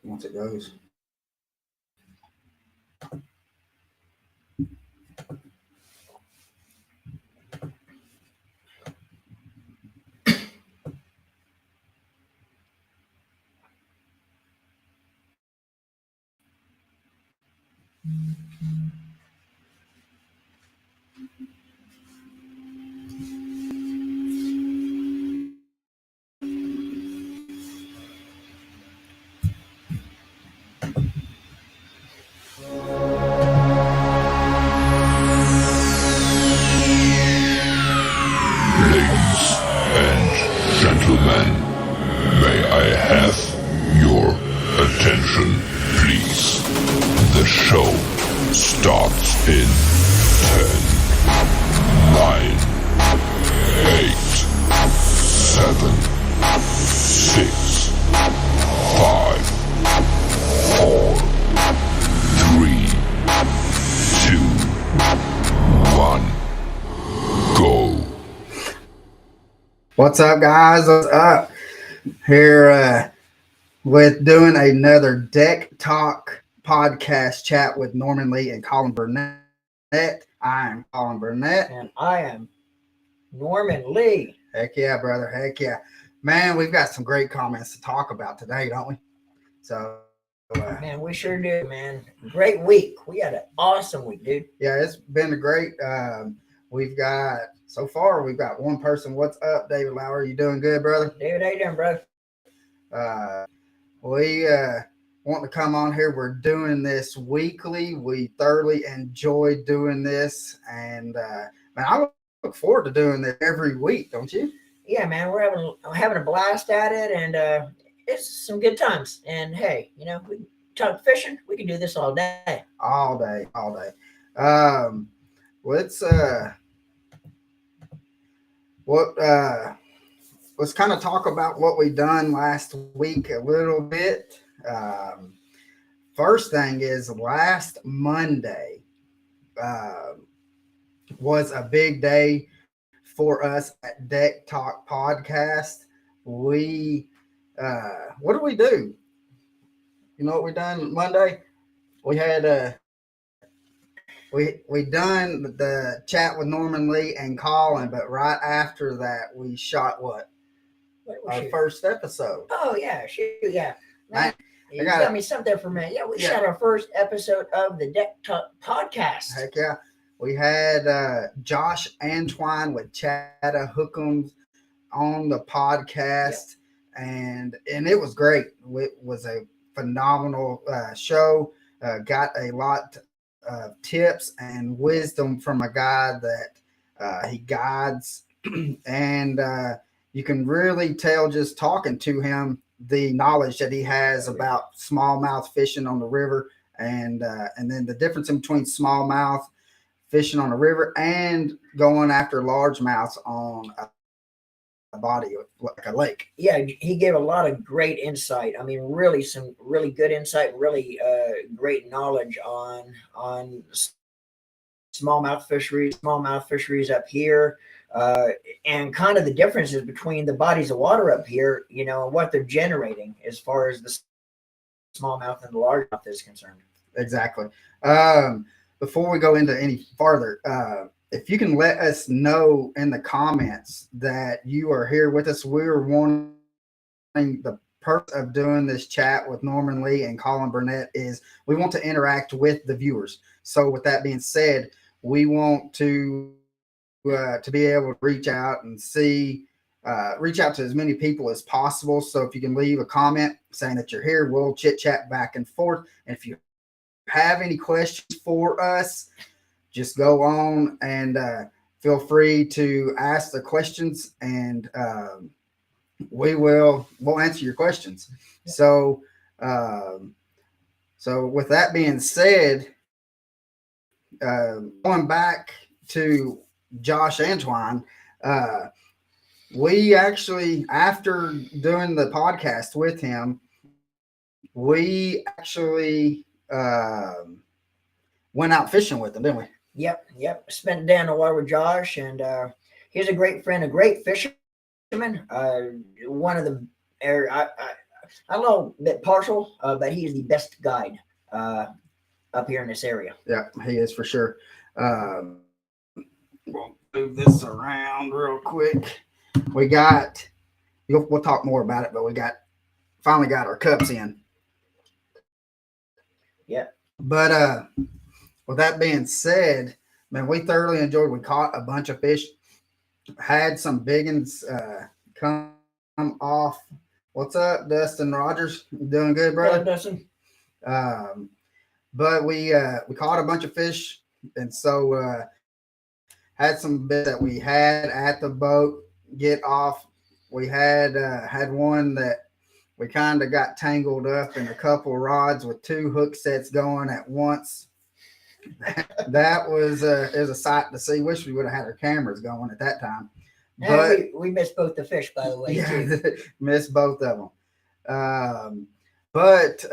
once it goes. Gentlemen, may I have your attention, please? The show starts in 10, 9, 8, 7, 6, 5, 4, 3, 2, 1, go. What's up, guys? What's up? Here with doing another Deck Talk podcast chat with Norman Lee and Colin Burnett. I am Colin Burnett. And I am Norman Lee. Heck yeah, brother. Heck yeah. Man, we've got some great comments to talk about today, don't we? So, man, we sure do, man. Great week. We had an awesome week, dude. Yeah, it's been a great. So far, we've got one person. What's up, David Lauer? You doing good, brother? David, how you doing, brother? We want to come on here. We're doing this weekly. We thoroughly enjoy doing this, and man, I look forward to doing this every week. Don't you? Yeah, man, we're having a blast at it, and it's some good times. And hey, you know, we talk fishing. We can do this all day. All day. Let's kind of talk about what we done last week a little bit. First thing is last Monday was a big day for us at Deck Talk Podcast. We what did we do? You know what we done Monday? We had we done the chat with Norman Lee and Colin, but right after that we shot what? Our first episode. Oh yeah, shoot, yeah. Man, you got me something for me. Yeah, we shot our first episode of the Deck Talk podcast. Heck yeah. We had Josh Antoine with Chatta Hookums on the podcast, and it was great. It was a phenomenal show. Got a lot of tips and wisdom from a guy that he guides, and you can really tell just talking to him the knowledge that he has about smallmouth fishing on the river, and then the difference in between smallmouth fishing on a river and going after largemouths on a body like a lake. Yeah, he gave a lot of great insight. I mean, really some really good insight, really great knowledge on smallmouth fisheries up here. And kind of the differences between the bodies of water up here, you know, and what they're generating as far as the smallmouth and the largemouth is concerned. Exactly. Before we go into any farther, if you can let us know in the comments that you are here with us, we're wanting the purpose of doing this chat with Norman Lee and Colin Burnett is we want to interact with the viewers. So with that being said, we want to be able to reach out and reach out to as many people as possible. So if you can leave a comment saying that you're here, we'll chit chat back and forth. And if you have any questions for us, just go on and feel free to ask the questions, and we'll answer your questions. So with that being said, going back to Josh Antoine, we actually, after doing the podcast with him, we actually went out fishing with him, didn't we? Yep. Spent a day on the water with Josh, and he's a great friend, a great fisherman. One of the, I don't know, a bit partial, but he is the best guide up here in this area. Yeah, he is for sure. We'll move this around real quick. We got. We'll talk more about it, but we finally got our cups in. Yeah. But with that being said, man, we thoroughly enjoyed. We caught a bunch of fish, had some big ones come off. What's up, Dustin Rogers? You doing good, brother? Dustin. But we caught a bunch of fish, and so had some bits that we had at the boat get off. We had one that we kind of got tangled up in a couple rods with 2 hook sets going at once. That was it was a sight to see. Wish we would have had our cameras going at that time. But we missed both the fish, by the way. Yeah, too. missed both of them. But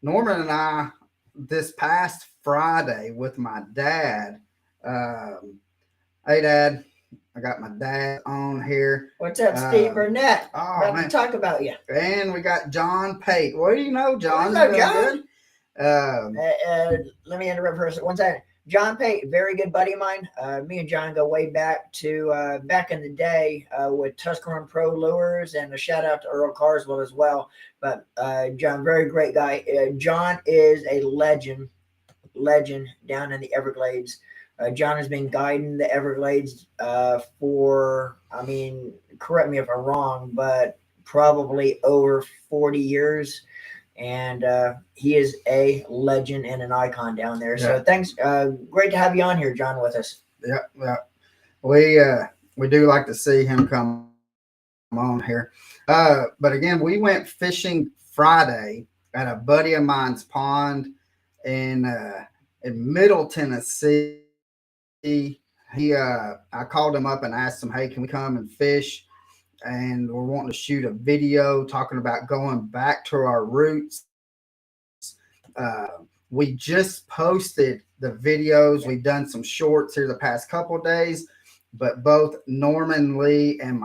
Norman and I, this past Friday with my dad, hey, Dad, I got my dad on here. What's up, Steve Burnett? Oh, About man. to talk about you. And we got John Pate. What do you know, John? What's up, John? Good? Let me interrupt for a second. One second. John Pate, very good buddy of mine. Me and John go way back to back in the day with Tuscarora Pro Lures, and a shout out to Earl Carswell as well. But John, very great guy. John is a legend down in the Everglades. John has been guiding the Everglades for, I mean, correct me if I'm wrong, but probably over 40 years. And he is a legend and an icon down there. So thanks. Great to have you on here, John, with us. Yeah. We do like to see him come on here. But again, we went fishing Friday at a buddy of mine's pond in Middle Tennessee. I called him up and asked him, hey, can we come and fish? And we're wanting to shoot a video talking about going back to our roots. We just posted the videos. We've done some shorts here the past couple of days, but both Norman Lee and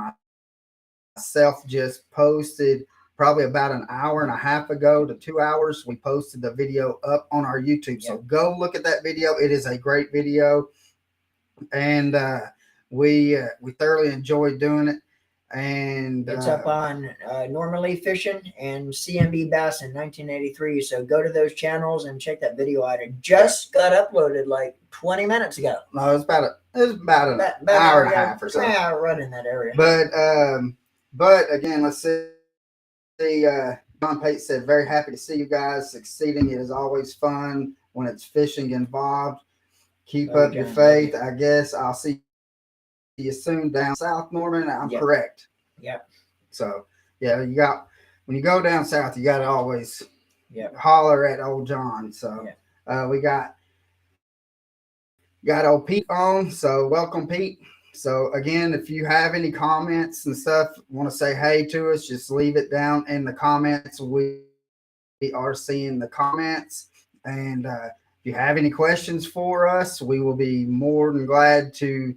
myself just posted probably about an hour and a half ago to 2 hours. We posted the video up on our YouTube. So go look at that video. It is a great video. And we thoroughly enjoyed doing it. And it's up on Norman Lee Fishing and CMB Bass in 1983. So go to those channels and check that video out. It just got uploaded like 20 minutes ago. No, it was about an hour and a half or so. Yeah, right in that area. But again, let's see. John Pate said, very happy to see you guys succeeding. It is always fun when it's fishing involved. Keep up your faith. I guess I'll see you soon down south, Norman. I'm correct. Yeah. So when you go down south, you got to always holler at old John. So we got old Pete on. So welcome, Pete. So again, if you have any comments and stuff, want to say hey to us, just leave it down in the comments. We are seeing the comments, and if you have any questions for us, we will be more than glad to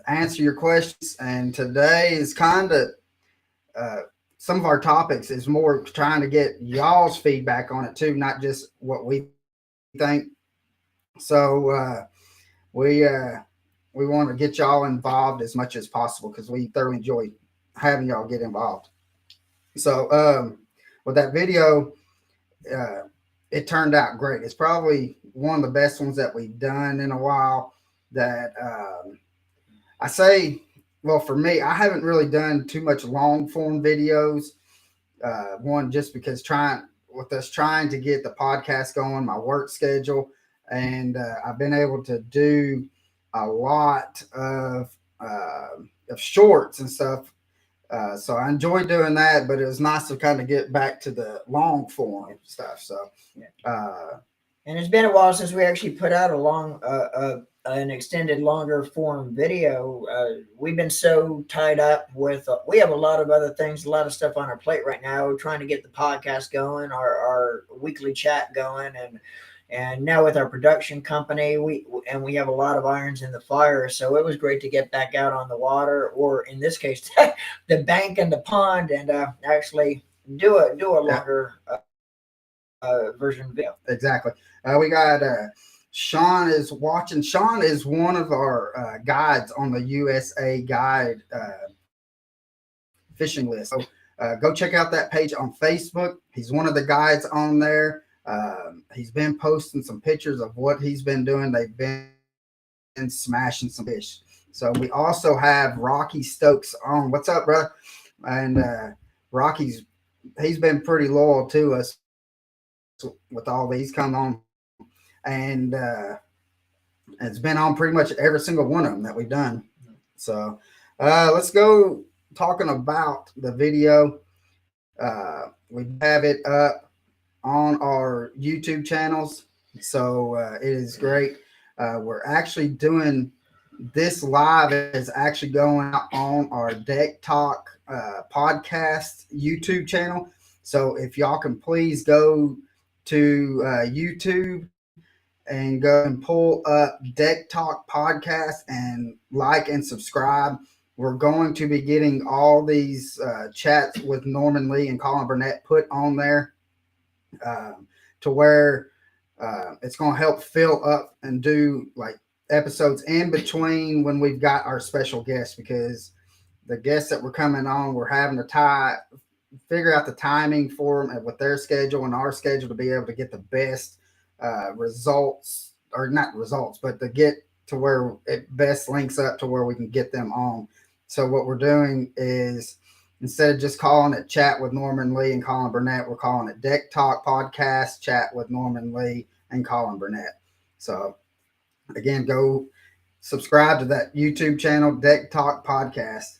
answer your questions. And today is kind of some of our topics is more trying to get y'all's feedback on it too, not just what we think. So we want to get y'all involved as much as possible because we thoroughly enjoy having y'all get involved. So with that video, it turned out great. It's probably one of the best ones that we've done in a while. That I say, well, for me, I haven't really done too much long form videos. One, just because trying to get the podcast going, my work schedule, and I've been able to do a lot of shorts and stuff. So I enjoyed doing that, but it was nice to kind of get back to the long form stuff. So, and it's been a while since we actually put out an extended longer form video. We've been so tied up with, we have a lot of other things, a lot of stuff on our plate right now. We're trying to get the podcast going, our weekly chat going. And, And now with our production company, we have a lot of irons in the fire. So it was great to get back out on the water, or in this case, the bank and the pond, and actually do a longer version video. Exactly. We got Sean is watching. Sean is one of our guides on the USA Guide fishing list. So go check out that page on Facebook. He's one of the guides on there. He's been posting some pictures of what he's been doing. They've been smashing some fish. So we also have Rocky Stokes on. What's up, brother? And he's been pretty loyal to us with all these come on, and it's been on pretty much every single one of them that we've done. So let's go talking about the video. We have it up on our YouTube channels, so it is great. We're actually doing this live is actually going on our Deck Talk podcast YouTube channel. So if y'all can please go to YouTube and go and pull up Deck Talk podcast and like and subscribe. We're going to be getting all these chats with Norman Lee and Colin Burnett put on there to where it's going to help fill up and do like episodes in between when we've got our special guests, because the guests that were coming on, we're having to figure out the timing for them with their schedule and our schedule to be able to get the best results, or not results, but to get to where it best links up to where we can get them on. So what we're doing is, instead of just calling it Chat with Norman Lee and Colin Burnett, we're calling it Deck Talk Podcast Chat with Norman Lee and Colin Burnett. So again, go subscribe to that YouTube channel, Deck Talk Podcast.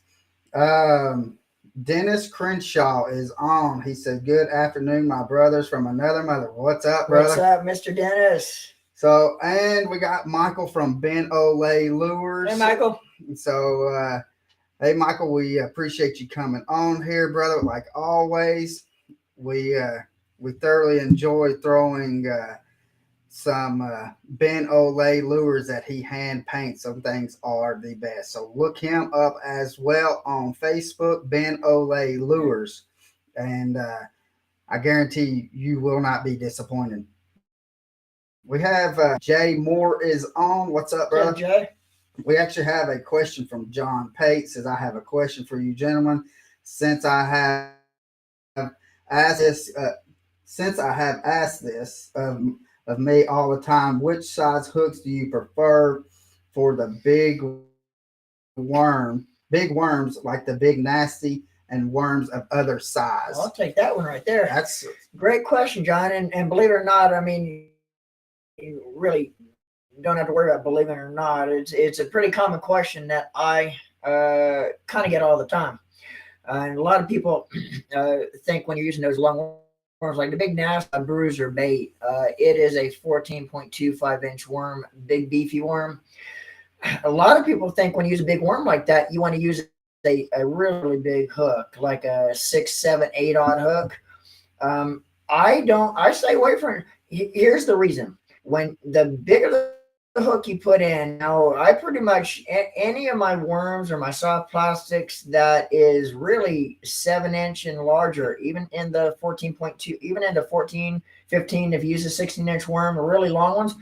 Dennis Crenshaw is on. He said, "Good afternoon, my brothers from another mother." What's up, brother? What's up, Mr. Dennis? So, and we got Michael from Ben Olay Lures. Hey, Michael. So, hey, Michael, we appreciate you coming on here, brother. Like always, we thoroughly enjoy throwing some Ben Olay lures that he hand paints. Some things are the best. So look him up as well on Facebook, Ben Olay Lures. And I guarantee you will not be disappointed. We have Jay Moore is on. What's up, brother? Hey, Jay. We actually have a question from John Pate. Says, "I have a question for you, gentlemen. Since I have asked this of me all the time, which size hooks do you prefer for the big worms, like the big nasty and worms of other size?" I'll take that one right there. That's a great question, John. And believe it or not, I mean, you really don't have to worry about believing it or not. It's a pretty common question that I kind of get all the time. And a lot of people think when you're using those long worms, like the big nasty bruiser bait, it is a 14.25-inch worm, big beefy worm. A lot of people think when you use a big worm like that, you want to use a really big hook, like a 6, 7, 8-aught hook. I stay away from it. Here's the reason. When the bigger the hook you put in, now I pretty much, any of my worms or my soft plastics that is really 7-inch and larger, even in the 14.2, even into 14, 15, if you use a 16-inch worm, or really long ones,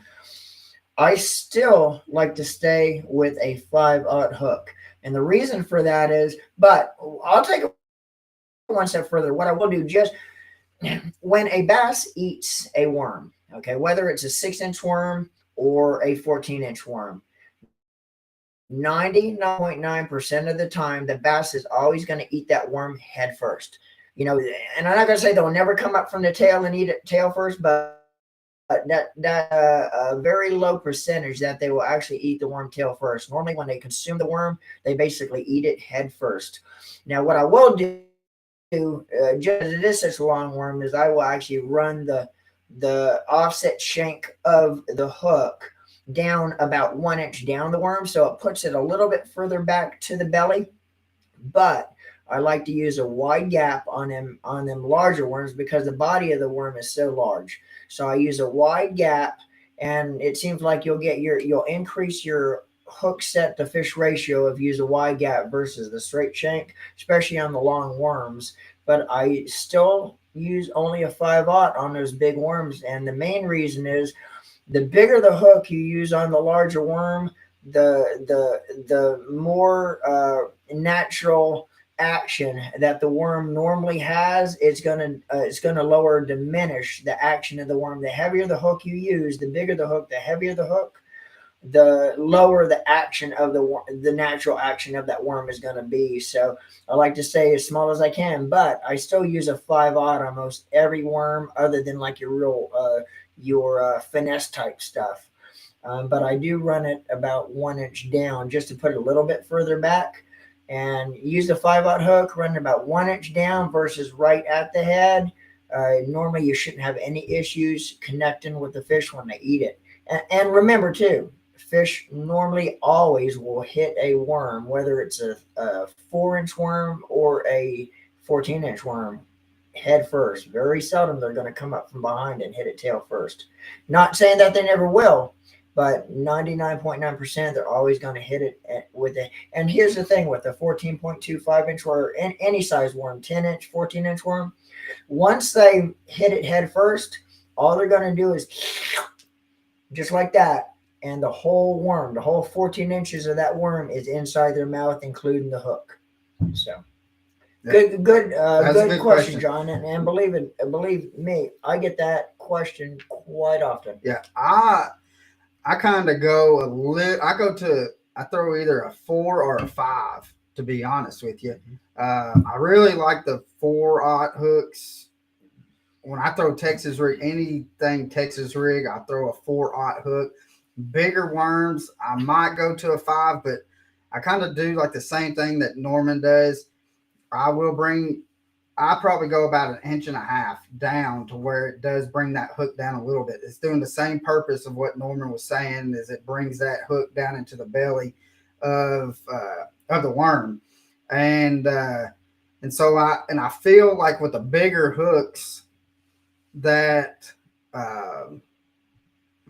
I still like to stay with a 5-aught hook. And the reason for that is, but I'll take it one step further. What I will do, just when a bass eats a worm, okay, whether it's a 6-inch worm or a 14-inch worm, 99.9% of the time, the bass is always going to eat that worm head first. You know, and I'm not going to say they'll never come up from the tail and eat it tail first, but a very low percentage that they will actually eat the worm tail first. Normally, when they consume the worm, they basically eat it head first. Now, what I will do, just as it is such a long worm, is I will actually run the offset shank of the hook down about 1 inch down the worm, so it puts it a little bit further back to the belly. But I like to use a wide gap on them larger worms because the body of the worm is so large. So I use a wide gap, and it seems like you'll increase your hook set to fish ratio if you use a wide gap versus the straight shank, especially on the long worms. But I still use only a 5/0 on those big worms, and the main reason is the bigger the hook you use on the larger worm, the more natural action that the worm normally has. It's gonna lower or diminish the action of the worm. The heavier the hook you use, the bigger the hook, the heavier the hook, the lower the action of the natural action of that worm is going to be. So I like to say as small as I can, but I still use a 5/0 on most every worm, other than like your real your finesse type stuff. But I do run it about 1 inch down just to put it a little bit further back, and use the 5/0 hook, run about 1 inch down versus right at the head. Normally, you shouldn't have any issues connecting with the fish when they eat it. And remember too, fish normally always will hit a worm, whether it's a 4 inch worm or a 14-inch worm, head first. Very seldom they're going to come up from behind and hit it tail first. Not saying that they never will, but 99.9% they're always going to hit it with it. And here's the thing with a 14.25-inch or any size worm, 10-inch, 14-inch worm, once they hit it head first, all they're going to do is just like that, and the whole worm, the whole 14 inches of that worm is inside their mouth, including the hook. So good question, question, John. And believe me, I get that question quite often. Yeah, I kind of go a little. I throw either a 4 or a 5. To be honest with you, I really like the 4/0 hooks. When I throw Texas rig, anything Texas rig, I throw a 4/0 hook. Bigger worms, I might go to a 5, but I kind of do like the same thing that Norman does. I probably go about 1.5 inches down to where it does bring that hook down a little bit. It's doing the same purpose of what Norman was saying, is it brings that hook down into the belly of the worm, and so I feel like with the bigger hooks that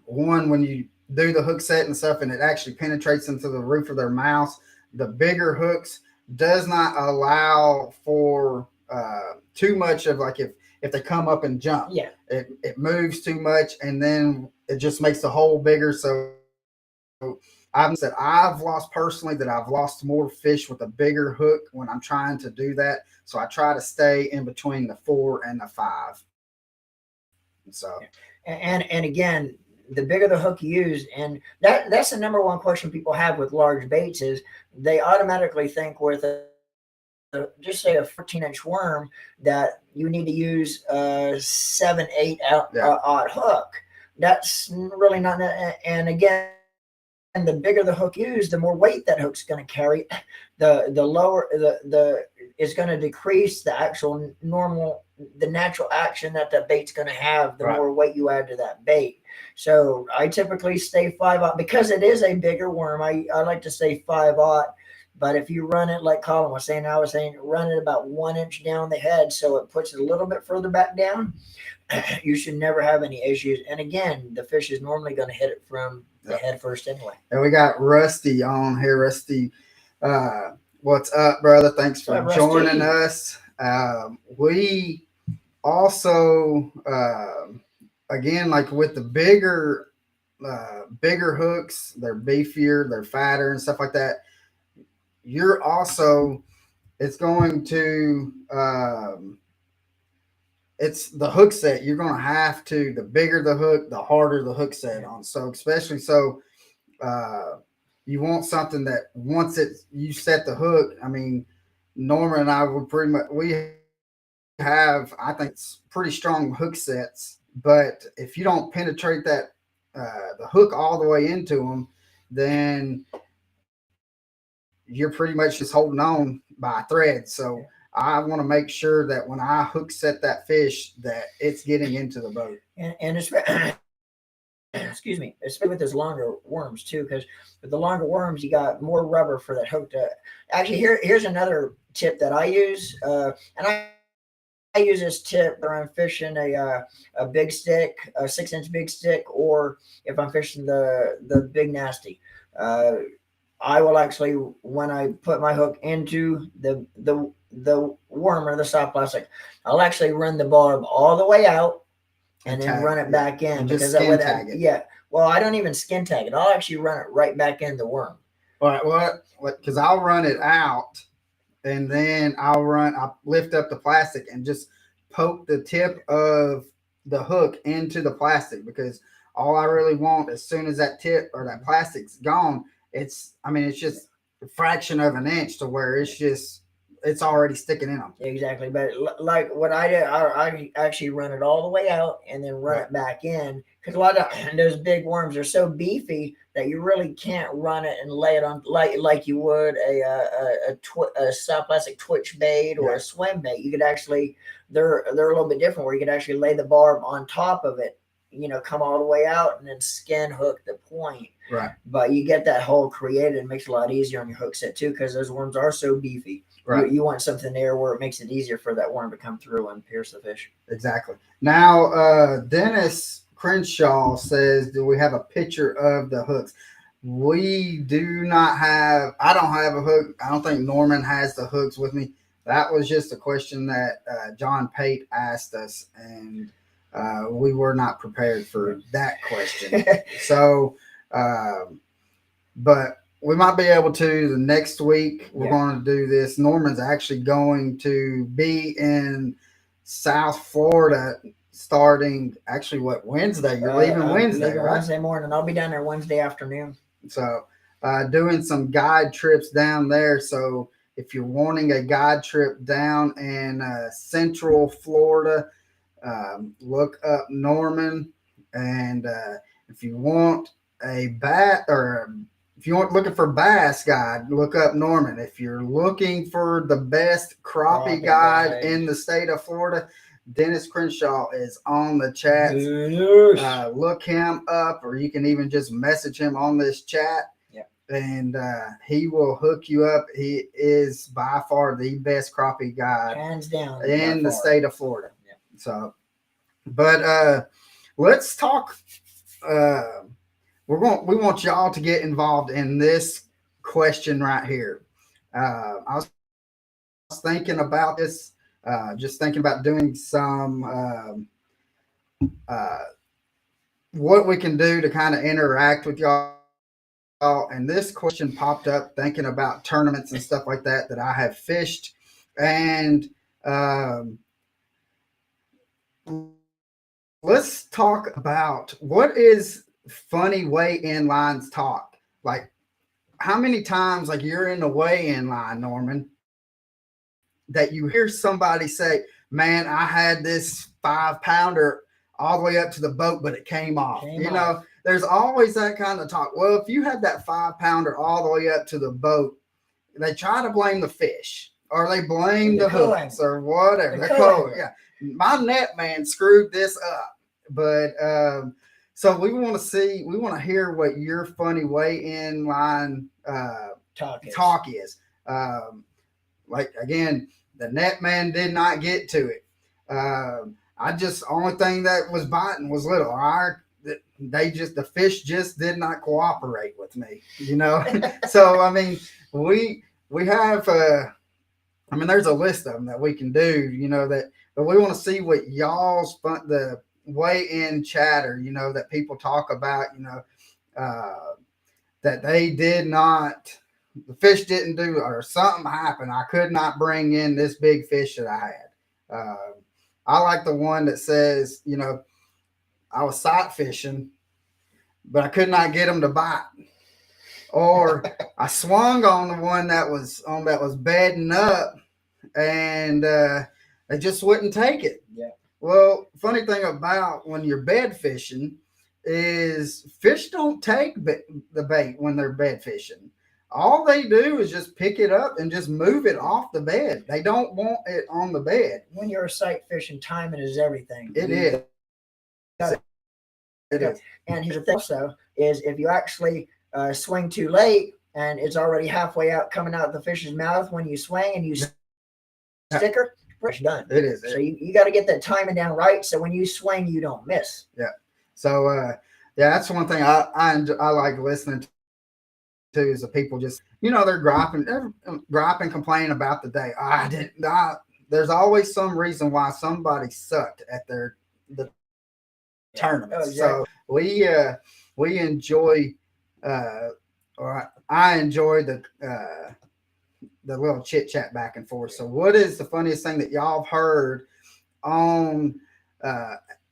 one, when you do the hook set and stuff and it actually penetrates into the roof of their mouth, the bigger hooks does not allow for too much of, like, if they come up and jump, Yeah, it moves too much, and then it just makes the hole bigger. So I've lost personally that I've lost more fish with a bigger hook when I'm trying to do that. So I try to stay in between the 4 and the 5. So and again, the bigger the hook you use, and that's the number one question people have with large baits is they automatically think with just say a 14-inch worm that you need to use a 7/8 odd hook. That's really not. And again, the bigger the hook used, the more weight that hook's going to carry. The lower the is going to decrease the actual the natural action that the bait's going to have. The more weight you add to that bait. So I typically stay 5/0 because it is a bigger worm. I like to say 5/0. But if you run it like Colin was saying, I was saying run it about 1 inch down the head, so it puts it a little bit further back down. You should never have any issues. And again, the fish is normally going to hit it from the head first anyway. And we got Rusty on here. Rusty, what's up, brother? Thanks for joining us. We also, again, like with the bigger hooks, they're beefier, they're fatter, and stuff like that. You're also, it's going to, it's the hook set. You're going to have to, the bigger the hook, the harder the hook set on. So especially you want something that once you set the hook. I mean, Norman and I would we have, I think, it's pretty strong hook sets, but if you don't penetrate that the hook all the way into them, then you're pretty much just holding on by a thread. So I want to make sure that when I hook set that fish, that it's getting into the boat. And excuse me, especially with those longer worms too, because with the longer worms, you got more rubber for that hook to. Actually, here's another tip that I use, and I use this tip whether I'm fishing a big stick, a 6-inch big stick, or if I'm fishing the big nasty. Uh, I will actually, when I put my hook into the worm or the soft plastic, I'll actually run the barb all the way out and then run it back in, and because just that way skin tag it. yeah. Well, I don't even skin tag it. I'll actually run it right back in the worm. All right, what? Because I'll run it out, and then I'll lift up the plastic and just poke the tip of the hook into the plastic, because all I really want, as soon as that tip or that plastic's gone, it's just a fraction of an inch to where it's already sticking in them. Exactly, but like what I did, I actually run it all the way out and then run it back in, because a lot of those big worms are so beefy that you really can't run it and lay it on like you would a soft plastic twitch bait or a swim bait. You could actually they're a little bit different, where you could actually lay the barb on top of it, come all the way out and then skin hook the point. Right. But you get that hole created, and makes it a lot easier on your hook set too, because those worms are so beefy. Right. You want something there where it makes it easier for that worm to come through and pierce the fish. Exactly. Now, Dennis Crenshaw says, do we have a picture of the hooks? We do not have, I don't have a hook. I don't think Norman has the hooks with me. That was just a question that John Pate asked us, and we were not prepared for that question. So, but we might be able to the next week. We're going to do this. Norman's actually going to be in South Florida starting Wednesday. You're leaving Wednesday, leaving right? Wednesday morning. I'll be down there Wednesday afternoon. So doing some guide trips down there. So if you're wanting a guide trip down in Central Florida, look up Norman. And if you want if you want looking for bass guide, look up Norman. If you're looking for the best crappie guide in the state of Florida, Dennis Crenshaw is on the chat. Look him up, or you can even just message him on this chat. And he will hook you up. He is by far the best crappie guide, hands down, in the state of Florida. So, but let's talk. We want y'all to get involved in this question right here. I was thinking about this, just thinking about doing some what we can do to kind of interact with y'all. And this question popped up thinking about tournaments and stuff like that I have fished. And let's talk about what is funny weigh-in lines talk. Like, how many times, like, you're in the weigh-in line, Norman, that you hear somebody say, man, I had this 5-pounder all the way up to the boat, but it came off. There's always that kind of talk. Well, if you had that 5-pounder all the way up to the boat, they try to blame the fish, or they blame the hooks, or whatever. My net man screwed this up. But so we want to hear what your funny weigh-in line talk is. Like, again, the net man did not get to it. Only thing that was biting was little. The fish just did not cooperate with me, So, I mean, we have, there's a list of them that we can do, but we want to see what y'all's the weigh-in chatter, that people talk about, that they did not, the fish didn't do, or something happened. I could not bring in this big fish that I had. I like the one that says, I was sight fishing, but I could not get them to bite. Or I swung on the one that was bedding up, and they just wouldn't take it. Yeah. Well, funny thing about when you're bed fishing is fish don't take the bait when they're bed fishing. All they do is just pick it up and just move it off the bed. They don't want it on the bed. When you're sight fishing, timing is everything. It is. It is. And here's the thing also is if you actually swing too late and it's already halfway out coming out the fish's mouth when you swing and you stick her, it's done. It is. So you got to get that timing down right. So when you swing, you don't miss. Yeah. So yeah, that's one thing I like listening to is the people just they're griping, complaining about the day. There's always some reason why somebody sucked at the tournament. Oh, exactly. So we enjoy or I enjoy the little chit chat back and forth. So what is the funniest thing that y'all have heard on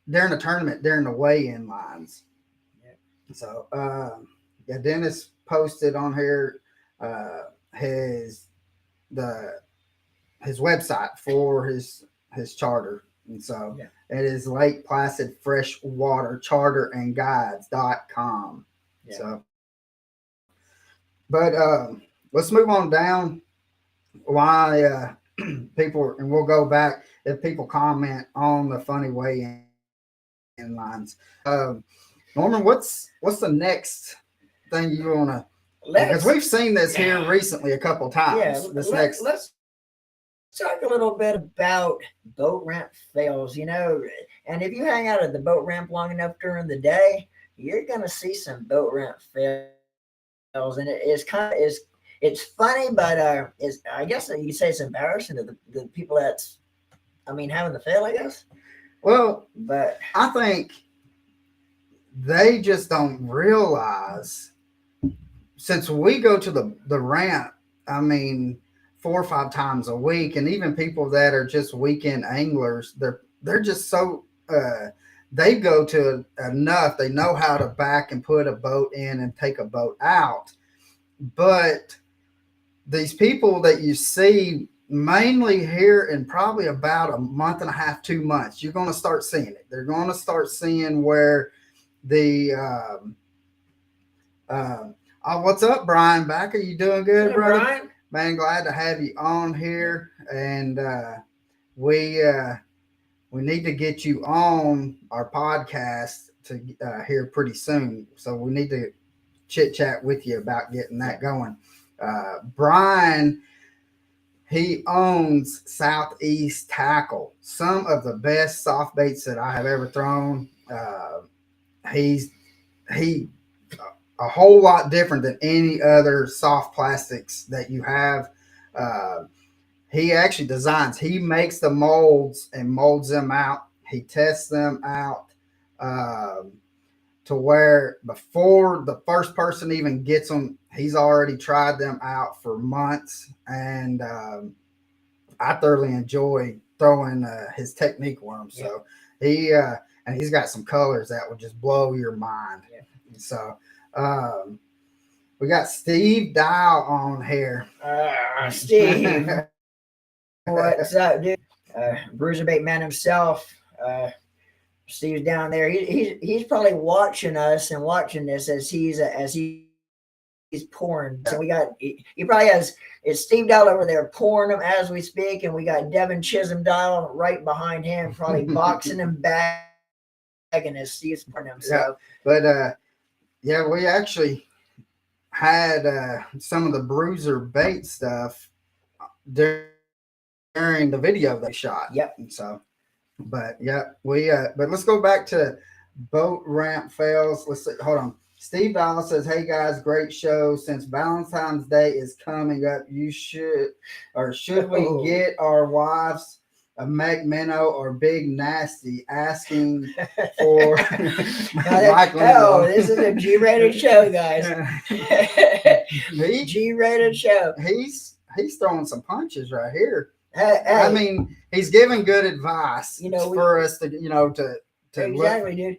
during the tournament, during the weigh-in lines? Yeah. So yeah, Dennis posted on here his website for his charter. And so it is Lake Placid Freshwater Charter and Guides.com. Yeah. So, but let's move on down. Why people, and we'll go back if people comment on the funny weigh-in lines. Norman, what's the next thing you want to? Because we've seen this here recently a couple times. Yeah, let's talk a little bit about boat ramp fails. And if you hang out at the boat ramp long enough during the day, you're gonna see some boat ramp fails, and it's funny, but I guess you could say it's embarrassing to the people that's having the fail, I guess. Well, but I think they just don't realize, since we go to the ramp, 4 or 5 times a week, and even people that are just weekend anglers, they're just so they go to enough. They know how to back and put a boat in and take a boat out. But these people that you see mainly here in probably about a month and a half, 2 months, you're going to start seeing it. They're going to start seeing where the what's up, Brian Backer? You doing good, hey, brother? Brian? Man, glad to have you on here, and we need to get you on our podcast to here pretty soon. So we need to chit chat with you about getting that going. Brian, he owns Southeast Tackle, some of the best soft baits that I have ever thrown. He's a whole lot different than any other soft plastics that you have. He actually designs, he makes the molds and molds them out. He tests them out to where before the first person even gets them, he's already tried them out for months. And I thoroughly enjoy throwing his technique worms. Yeah. So and he's got some colors that would just blow your mind. Yeah. So we got Steve Dial on here. Steve, what's up, dude? Bruiser bait man himself. Steve's down there. He's probably watching us and watching this as he's pouring. So we got he probably has it's Steve Dial over there pouring them as we speak, and we got Devin Chisholm Dial right behind him, probably boxing him back as Steve's pouring them. So, but we actually had some of the Bruiser bait stuff during the video they shot. Yep. And so, but but let's go back to boat ramp fails. Let's see. Hold on. Steve Dial says, "Hey guys, great show. Since Valentine's Day is coming up, should we get our wives a Meg Minnow or Big Nasty asking for this is a G-rated show, guys. G-rated show. He's throwing some punches right here. He's giving good advice for us to exactly, dude.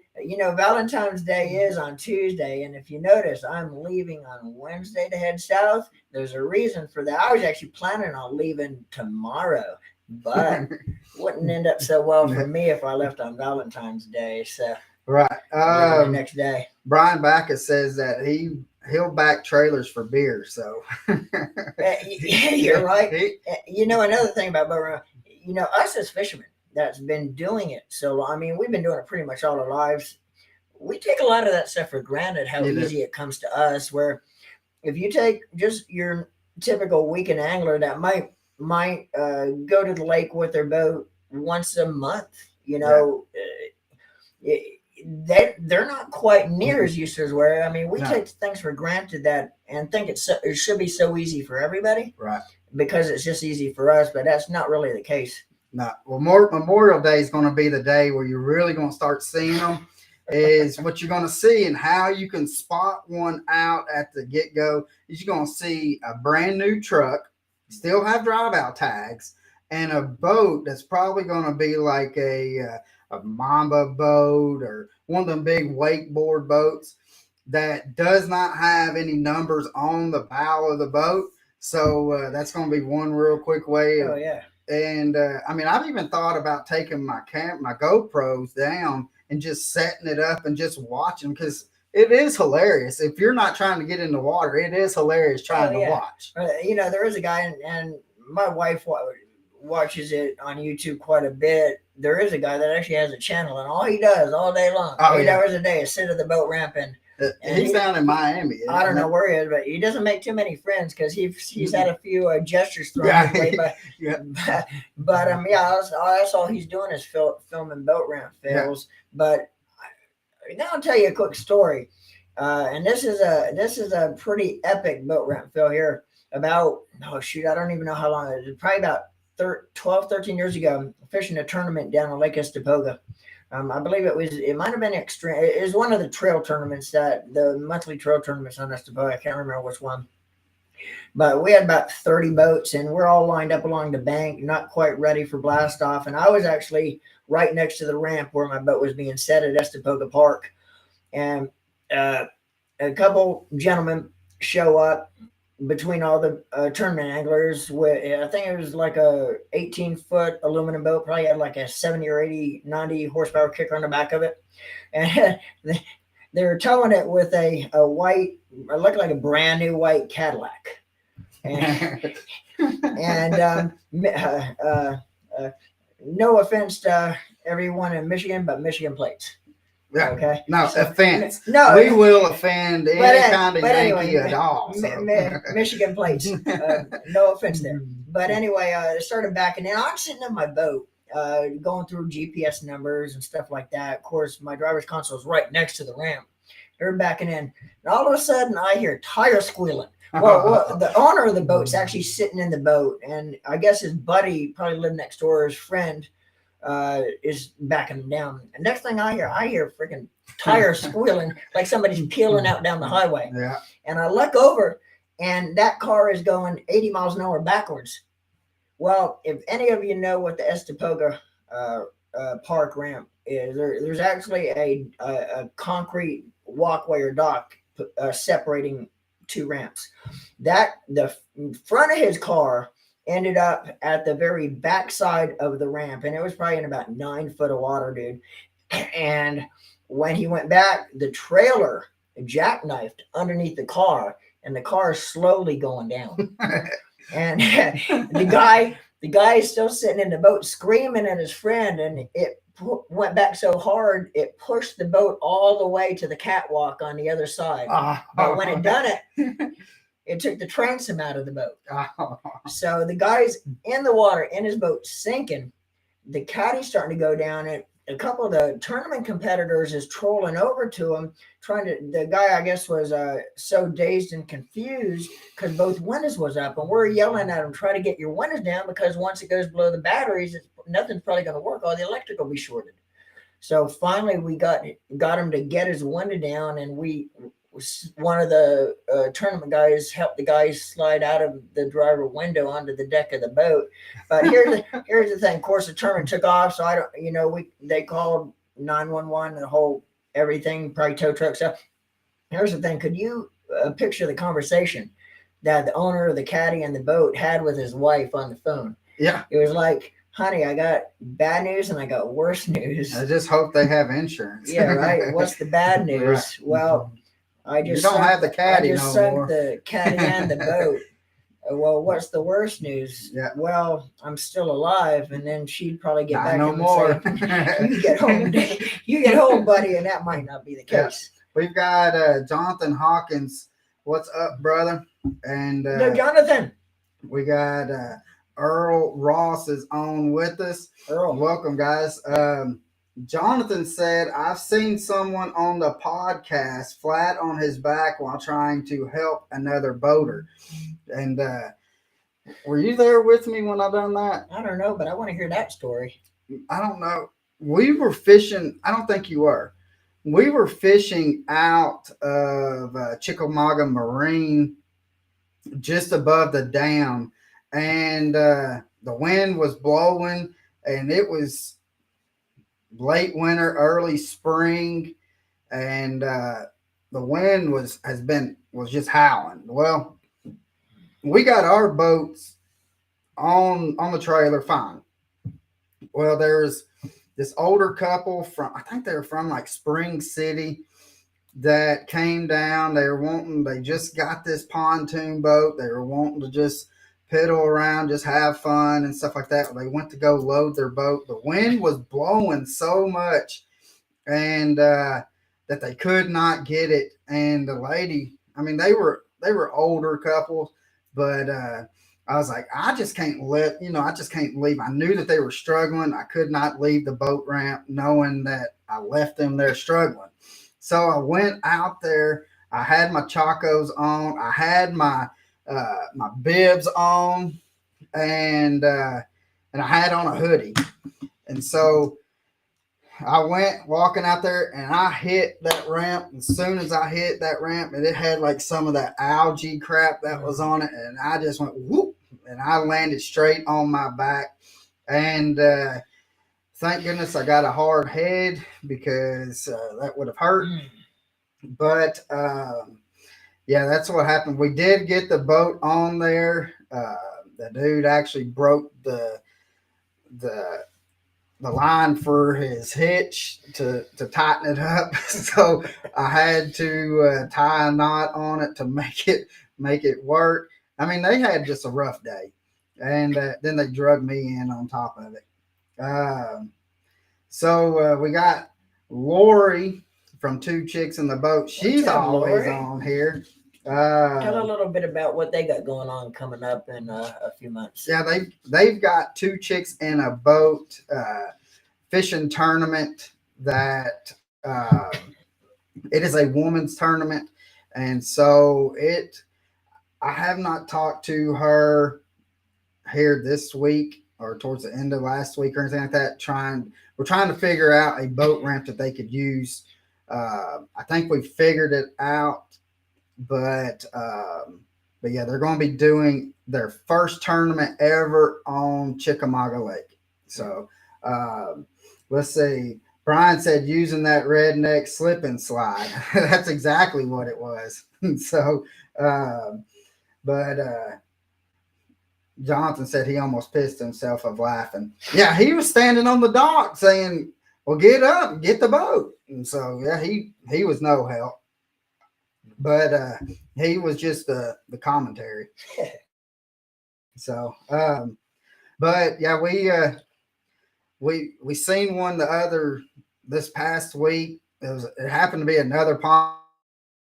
Valentine's Day is on Tuesday, and if you notice, I'm leaving on Wednesday to head south. There's a reason for that. I was actually planning on leaving tomorrow, but wouldn't end up so well for me if I left on Valentine's Day. So right, the next day. Brian Backus says that he'll back trailers for beer. So you're right. Another thing about boat ramp, us as fishermen that's been doing it so long. We've been doing it pretty much all our lives. we take a lot of that stuff for granted, how easy it comes to us. Where if you take just your typical weekend angler that might go to the lake with their boat once a month, they're not quite near as used to as where. I mean, we take things for granted that and think it should be so easy for everybody, right? Because it's just easy for us, but that's not really the case. No, well, Memorial Day is going to be the day where you're really going to start seeing them. Is what you're going to see, and how you can spot one out at the get-go is you're going to see a brand new truck, still have drive-out tags, and a boat that's probably going to be like a Mamba boat or one of them big wakeboard boats that does not have any numbers on the bow of the boat. So that's going to be one real quick way. Oh, yeah. And I mean, I've even thought about taking my GoPros down and just setting it up and just watching, because it is hilarious. If you're not trying to get in the water, it is hilarious trying to watch. There is a guy, and my wife watches it on YouTube quite a bit. There is a guy that actually has a channel, and all he does all day long, 8 hours a day, is sit at the boat ramp. And he's down in Miami. I don't know where he is, but he doesn't make too many friends because he's had a few gestures thrown his way. But that's all he's doing is filming boat ramp fails. Yeah. But now I'll tell you a quick story, and this is a pretty epic boat ramp fail here. About I don't even know how long it is. Probably about 12, 13 years ago, fishing a tournament down on Lake Estepoga. I believe it might have been extreme. It was one of the trail tournaments, the monthly trail tournaments on Estepoga. I can't remember which one. But we had about 30 boats, and we're all lined up along the bank, not quite ready for blast off. And I was actually right next to the ramp where my boat was being set at Estepoga Park. And a couple gentlemen show up between all the tournament anglers with, I think it was like a 18-foot aluminum boat, probably had like a 70 or 80, 90 horsepower kicker on the back of it. And they were towing it with a white, it looked like a brand new white Cadillac. And no offense to everyone in Michigan, but Michigan plates. Yeah. Okay. No offense. No, we will offend any kind of Yankee at all. Michigan plates. No offense there. But anyway, I started backing in. I'm sitting in my boat, going through GPS numbers and stuff like that. Of course, my driver's console is right next to the ramp. They're backing in, and all of a sudden, I hear tire squealing. Well, the owner of the boat's actually sitting in the boat, and I guess his buddy probably lived next door. His friend is backing him down. And next thing I hear freaking tires squealing like somebody's peeling out down the highway. Yeah. And I look over, and that car is going 80 miles an hour backwards. Well, if any of you know what the Estepoga park ramp is, there's actually a concrete walkway or dock separating two ramps. The front of his car ended up at the very backside of the ramp, and it was probably in about 9 foot of water, dude. And when he went back, the trailer jackknifed underneath the car, and the car is slowly going down. And the guy is still sitting in the boat screaming at his friend, and it went back so hard it pushed the boat all the way to the catwalk on the other side. But when it done it, it took the transom out of the boat. So the guy's in the water in his boat sinking. The caddy's starting to go down, and a couple of the tournament competitors is trolling over to him, the guy, I guess, was so dazed and confused because both windows was up, and we're yelling at him, try to get your windows down, because once it goes below the batteries, nothing's probably going to work. All the electric will be shorted. So finally we got him to get his window down, and one of the tournament guys helped the guys slide out of the driver window onto the deck of the boat. But here's the thing. Of course, the tournament took off, so they called 911, the whole everything, probably tow truck stuff. Here's the thing. Could you picture the conversation that the owner of the caddy and the boat had with his wife on the phone? Yeah. It was like, honey, I got bad news and I got worse news. I just hope they have insurance. Yeah, right. What's the bad news? Right. Well, I just have the caddy I just sunk the caddy and the boat, Well, what's the worst news? Yeah. Well, I'm still alive, and then she'd probably get back no and more. say, "You get home, you get home, buddy," and that might not be the Yeah. case. We've got Jonathan Hawkins. What's up, brother? And No, Jonathan. we got Earl Ross is on with us. Earl. Welcome, guys. Jonathan said, I've seen someone on the podcast flat on his back while trying to help another boater. And were you there with me when I done that? I don't know, but I want to hear that story. I don't know. We were fishing. I don't think you were. We were fishing out of Chickamauga Marine, just above the dam, and the wind was blowing, and it was late winter, early spring, and the wind was just howling. Well, we got our boats on the trailer fine. Well, there's this older couple from, I think they were from like Spring City, that came down. They just got this pontoon boat. They were wanting to just piddle around, just have fun and stuff like that. They went to go load their boat. The wind was blowing so much, and that they could not get it. And the lady, I mean, they were older couples, but I was like, I just can't leave. I knew that they were struggling. I could not leave the boat ramp knowing that I left them there struggling. So I went out there. I had my chacos on. I had my bibs on, and I had on a hoodie. And so I went walking out there, and I hit that ramp. As soon as I hit that ramp, and it had like some of that algae crap that was on it, and I just went whoop, and I landed straight on my back. And thank goodness I got a hard head, because that would have hurt. But yeah, that's what happened. We did get the boat on there. The dude actually broke the line for his hitch to tighten it up. So I had to tie a knot on it to make it work. I mean, they had just a rough day, and then they drug me in on top of it. So we got Lori from Two Chicks in the Boat. She's always on here. Tell a little bit about what they got going on coming up in a few months. Yeah, they've got Two Chicks in a Boat fishing tournament that it is a women's tournament, and so I have not talked to her here this week or towards the end of last week or anything like that. We're trying to figure out a boat ramp that they could use. I think we figured it out, but yeah, they're going to be doing their first tournament ever on Chickamauga Lake. So let's see. Brian said using that redneck slip and slide. That's exactly what it was. So, but Jonathan said he almost pissed himself of laughing. Yeah, he was standing on the dock saying, well, get up and get the boat. And so, yeah, he was no help. But he was just the commentary. So, but yeah, we seen one this past week. It happened to be another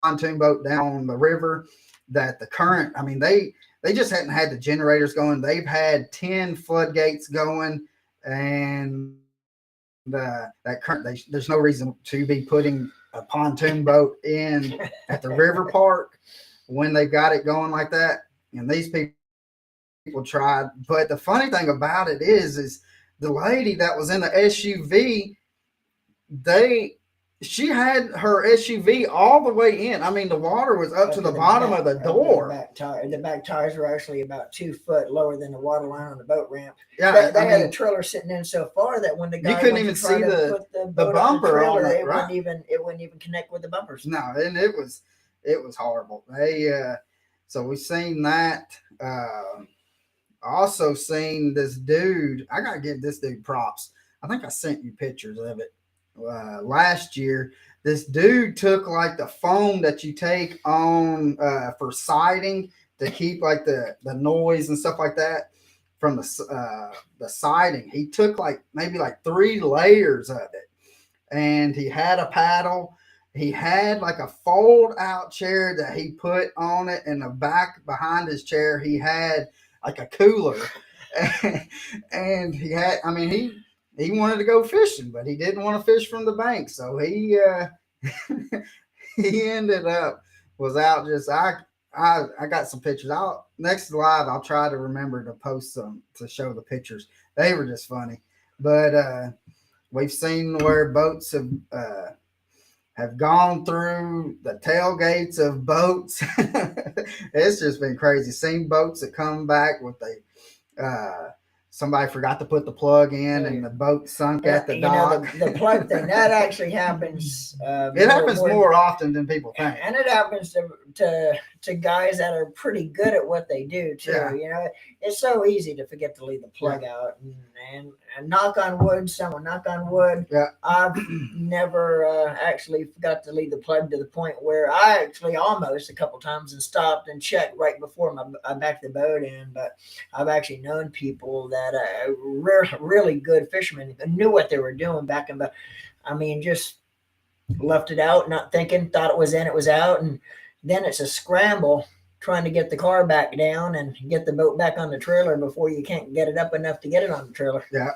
pontoon boat down the river that the current, I mean, they just hadn't had the generators going. They've had 10 floodgates going, and that current, there's no reason to be putting a pontoon boat in at the river park when they've got it going like that. And these people tried. But the funny thing about it is the lady that was in the SUV, she had her SUV all the way in. I mean, the water was up to the bottom of the door. The back tires were actually about 2 foot lower than the water line on the boat ramp. Yeah, they had a trailer sitting in so far that when the guy you couldn't even see the bumper on it, right? It wouldn't even connect with the bumpers. No, and it was horrible. So we seen that. Also seen this dude. I gotta give this dude props. I think I sent you pictures of it. Last year, this dude took like the foam that you take on for siding to keep like the noise and stuff like that from the siding. He took like maybe like 3 layers of it, and he had a paddle. He had like a fold out chair that he put on it, in the back behind his chair he had like a cooler. And he had, I mean, he wanted to go fishing, but he didn't want to fish from the bank, so he he ended up was out just I got some pictures. I'll next live I'll try to remember to post some to show the pictures. They were just funny. But we've seen where boats have gone through the tailgates of boats. It's just been crazy. Seen boats that come back with somebody forgot to put the plug in, and the boat sunk at the dock. The plug thing that actually happens. It happens more often than people think, and it happens to guys that are pretty good at what they do too. Yeah. You know, it's so easy to forget to leave the plug out, and knock on wood, someone knock on wood. Yeah. I've never actually forgot to leave the plug to the point where I actually almost a couple times and stopped and checked right before I backed the boat in. But I've actually known people that really good fishermen knew what they were doing back in. But I mean, just left it out, not thinking, thought it was in, it was out, and then it's a scramble trying to get the car back down and get the boat back on the trailer before you can't get it up enough to get it on the trailer. Yeah.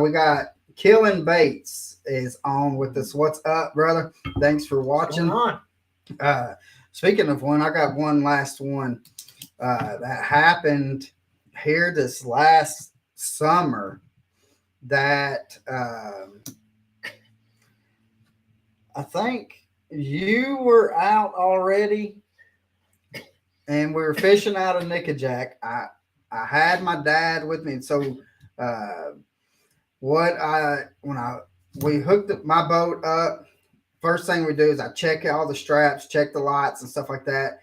We got Killing Bates is on with us. What's up, brother? Thanks for watching. What's going on? Speaking of one, I got one last one that happened here this last summer that I think you were out already, and we were fishing out of Nickajack. I had my dad with me, and so we hooked my boat up, first thing we do is I check all the straps, check the lights and stuff like that.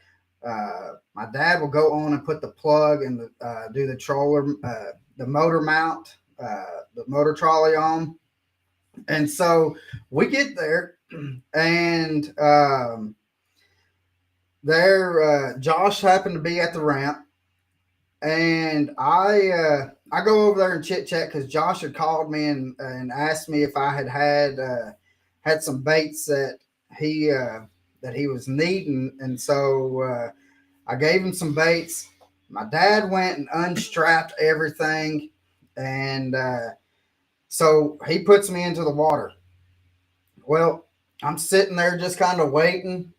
My dad will go on and put the plug and do the troller, the motor mount, the motor trolley on. And so we get there, and Josh happened to be at the ramp, and I go over there and chit chat because Josh had called me and asked me if I had some baits that he was needing, and so I gave him some baits. My dad went and unstrapped everything, and so he puts me into the water. Well, I'm sitting there just kind of waiting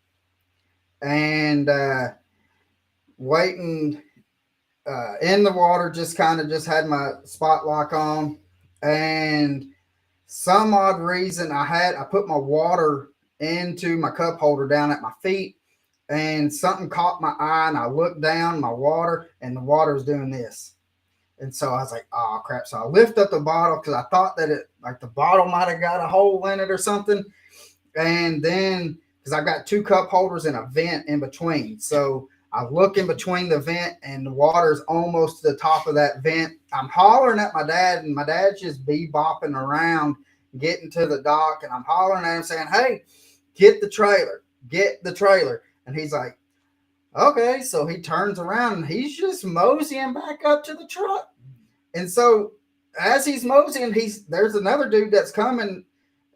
and waiting in the water, just had my spot lock on, and some odd reason I put my water into my cup holder down at my feet, and something caught my eye, and I looked down my water, and the water was doing this. And so I was like, oh crap. So I lift up the bottle because I thought that the bottle might have got a hole in it or something. And then, because I've got 2 cup holders and a vent in between. So I look in between the vent, and the water's almost to the top of that vent. I'm hollering at my dad, and my dad's just bebopping around, getting to the dock. And I'm hollering at him saying, hey, get the trailer. And he's like, okay. So he turns around, and he's just moseying back up to the truck. And so as he's moseying, there's another dude that's coming.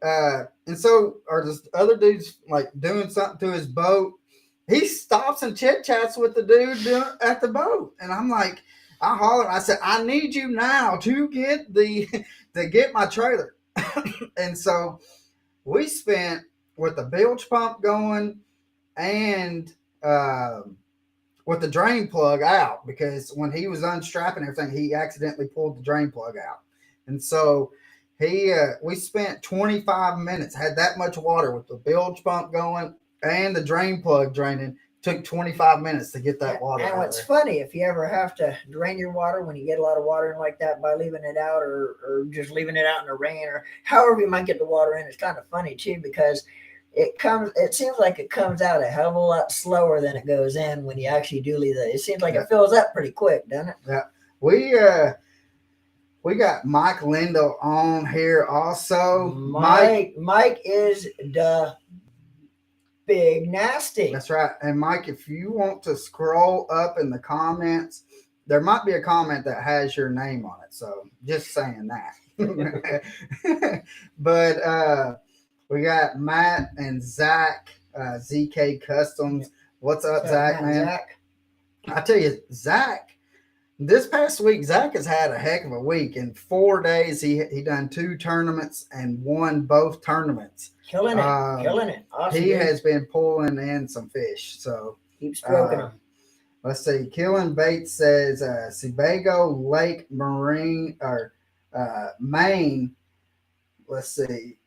And so, or this other dude's like doing something to his boat. He stops and chit chats with the dude at the boat. And I'm like, I holler. I said, I need you now to get my trailer. And so we spent with the bilge pump going and with the drain plug out, because when he was unstrapping everything, he accidentally pulled the drain plug out. And so we spent 25 minutes, had that much water with the bilge pump going and the drain plug draining. Took 25 minutes to get that water. And what's funny, if you ever have to drain your water when you get a lot of water in like that by leaving it out or just leaving it out in the rain or however you might get the water in, it's kind of funny too, because it seems like it comes out a hell of a lot slower than it goes in when you actually do leave it. It seems like it fills up pretty quick, doesn't it? Yeah. We got Mike Lindo on here also. Mike is the Big Nasty. That's right. And Mike, if you want to scroll up in the comments, there might be a comment that has your name on it. So just saying that. But we got Matt and Zach, ZK Customs. What's up, Zach, man? Zach? I tell you, Zach, this past week, Zach has had a heck of a week. In 4 days, he done 2 tournaments and won both tournaments. Killing it. Killing it. Awesome. He has been pulling in some fish. So keep stroking them. Let's see. Killing Bates says Sebago Lake Marine or Maine. Let's see.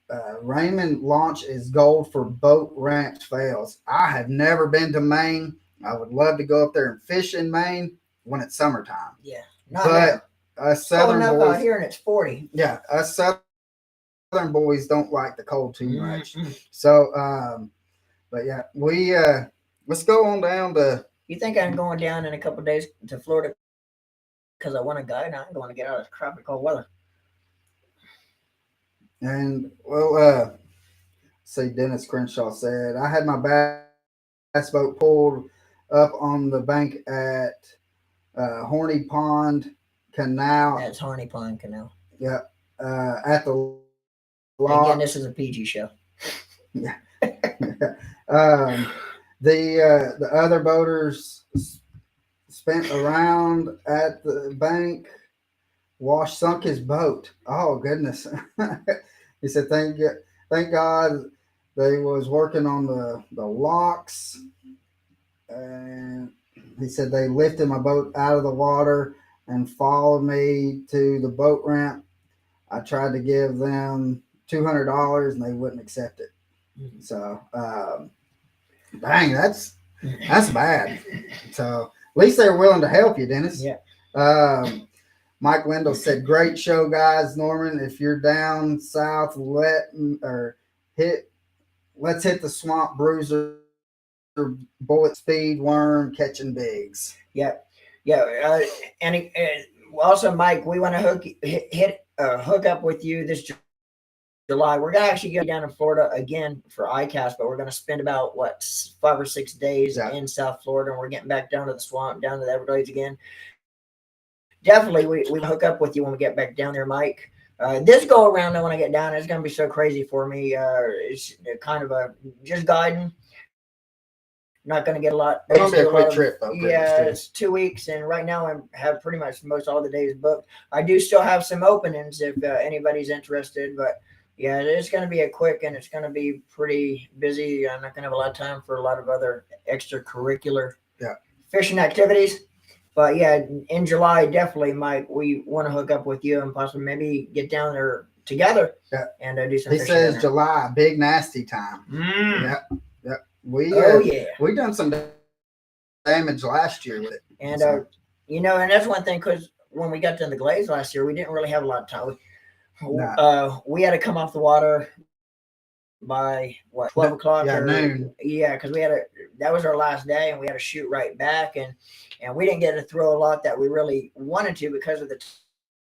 Raymond launch is gold for boat ramps fails. I have never been to Maine. I would love to go up there and fish in Maine when it's summertime. Yeah. But us southern boys out here and it's 40. Yeah, us southern boys don't like the cold too much. Mm-hmm. So but yeah, we let's go on down to. You think I'm going down in a couple of days to Florida because I want a guide? I'm going to get out of this crappy cold weather. And well, see, Dennis Crenshaw said I had my bass boat pulled up on the bank at Horny Pond Canal. That's Horny Pond Canal. Yeah, at the lock. Again, this is a PG show. Yeah. The other boaters spent around at the bank. Wash sunk his boat. Oh goodness! He said, "Thank God they was working on the locks." And he said they lifted my boat out of the water and followed me to the boat ramp. I tried to give them $200 and they wouldn't accept it. Mm-hmm. So, dang, that's bad. So at least they were willing to help you, Dennis. Yeah. Mike Wendell said, "Great show, guys. Norman, if you're down south, let's hit the Swamp Bruiser, bullet speed worm catching bigs." Yeah. And also, Mike, we want to hook up with you this July. We're gonna actually go down in Florida again for ICAST, but we're gonna spend about 5 or 6 days in South Florida, and we're getting back down to the swamp, down to the Everglades again. Definitely, we hook up with you when we get back down there, Mike. This go around, when I get down, it's gonna be so crazy for me. It's kind of just guiding. Not gonna get a lot. It's gonna be a quick trip, though. Yeah, it's 2 weeks, and right now I have pretty much most all the days booked. I do still have some openings if anybody's interested, but yeah, it's gonna be a quick, and it's gonna be pretty busy. I'm not gonna have a lot of time for a lot of other extracurricular fishing activities. But yeah, in July, definitely, Mike, we want to hook up with you and possibly maybe get down there together and do some fishing. He says July, big nasty time. Yep. We done some damage last year with it. And, and that's one thing, because when we got to the Glades last year, we didn't really have a lot of time. We had to come off the water by 12 o'clock? Noon. Yeah, because that was our last day, and we had to shoot right back, and we didn't get to throw a lot that we really wanted to because of the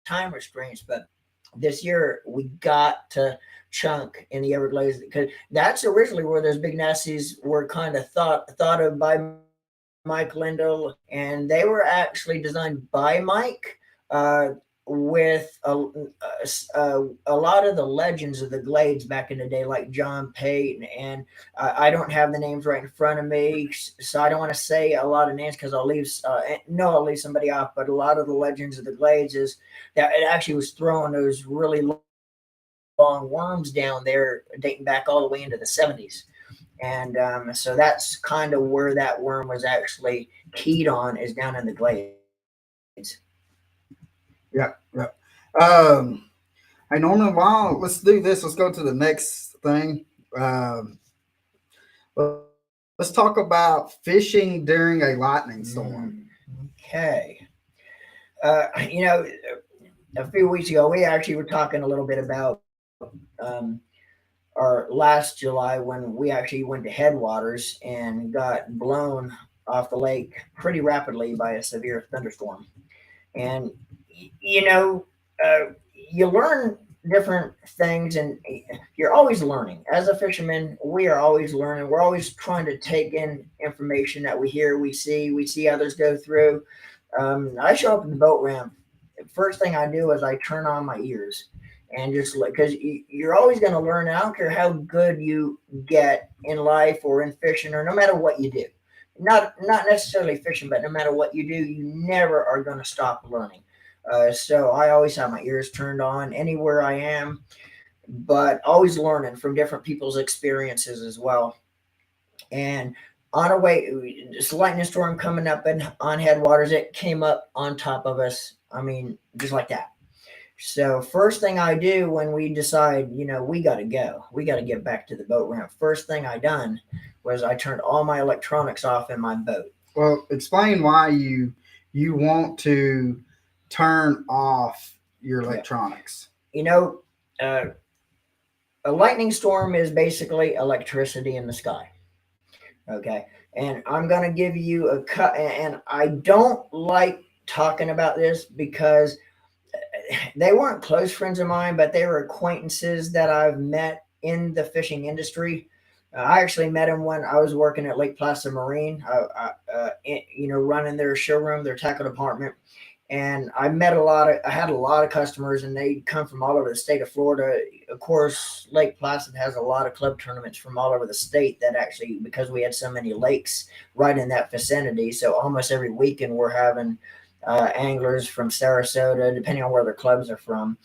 time restraints. But this year we got to chunk in the Everglades, because that's originally where those big nasties were kind of thought of by Mike Lindell, and they were actually designed by Mike with a lot of the legends of the Glades back in the day, like John Payton, and I don't have the names right in front of me, so I don't want to say a lot of names because I'll leave somebody off. But a lot of the legends of the Glades is that it actually was throwing those really long worms down there, dating back all the way into the 70s. And so that's kind of where that worm was actually keyed on, is down in the Glades. Yeah. Hey, Norman, let's do this. Let's go to the next thing. Let's talk about fishing during a lightning storm. Okay. A few weeks ago, we actually were talking a little bit about our last July, when we actually went to headwaters and got blown off the lake pretty rapidly by a severe thunderstorm. And you learn different things, and you're always learning. As a fisherman, we are always learning. We're always trying to take in information that we hear, we see others go through. I show up in the boat ramp. First thing I do is I turn on my ears and just because you're always going to learn. I don't care how good you get in life or in fishing or no matter what you do. Not necessarily fishing, but no matter what you do, you never are going to stop learning. So I always have my ears turned on anywhere I am, but always learning from different people's experiences as well. And on our way, this lightning storm coming up and on headwaters, it came up on top of us. I mean, just like that. So first thing I do when we decide, we got to go, we got to get back to the boat ramp. First thing I done was I turned all my electronics off in my boat. Well, explain why you want to turn off your electronics. A lightning storm is basically electricity in the sky. Okay. And I'm going to give you a cut. And I don't like talking about this because they weren't close friends of mine, but they were acquaintances that I've met in the fishing industry. I actually met him when I was working at Lake Placid Marine, running their showroom, their tackle department. And I had a lot of customers, and they come from all over the state of Florida. Of course, Lake Placid has a lot of club tournaments from all over the state that actually, because we had so many lakes right in that vicinity. So almost every weekend we're having anglers from Sarasota, depending on where their clubs are from.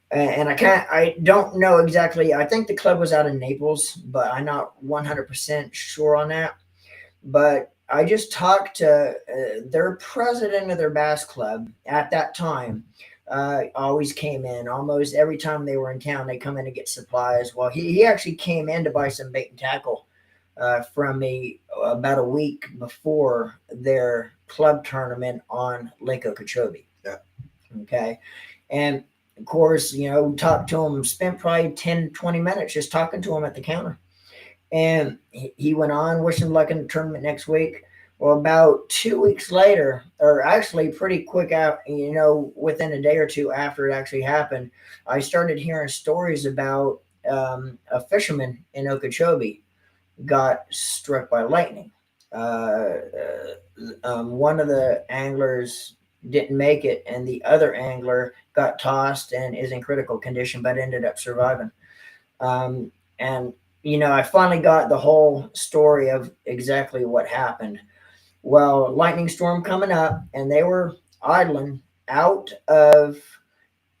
And I don't know exactly. I think the club was out of Naples, but I'm not 100% sure on that. But I just talked to their president of their bass club at that time. Always came in almost every time they were in town. They come in to get supplies. Well, he actually came in to buy some bait and tackle from me about a week before their club tournament on Lake Okeechobee. Yeah. Okay. And of course, talked to him, spent probably 10, 20 minutes just talking to him at the counter. And he went on, wishing luck in the tournament next week. Well, about 2 weeks later, or actually pretty quick out, within a day or two after it actually happened, I started hearing stories about a fisherman in Okeechobee got struck by lightning. One of the anglers didn't make it, and the other angler got tossed and is in critical condition, but ended up surviving. And I finally got the whole story of exactly what happened. Well, lightning storm coming up, and they were idling out of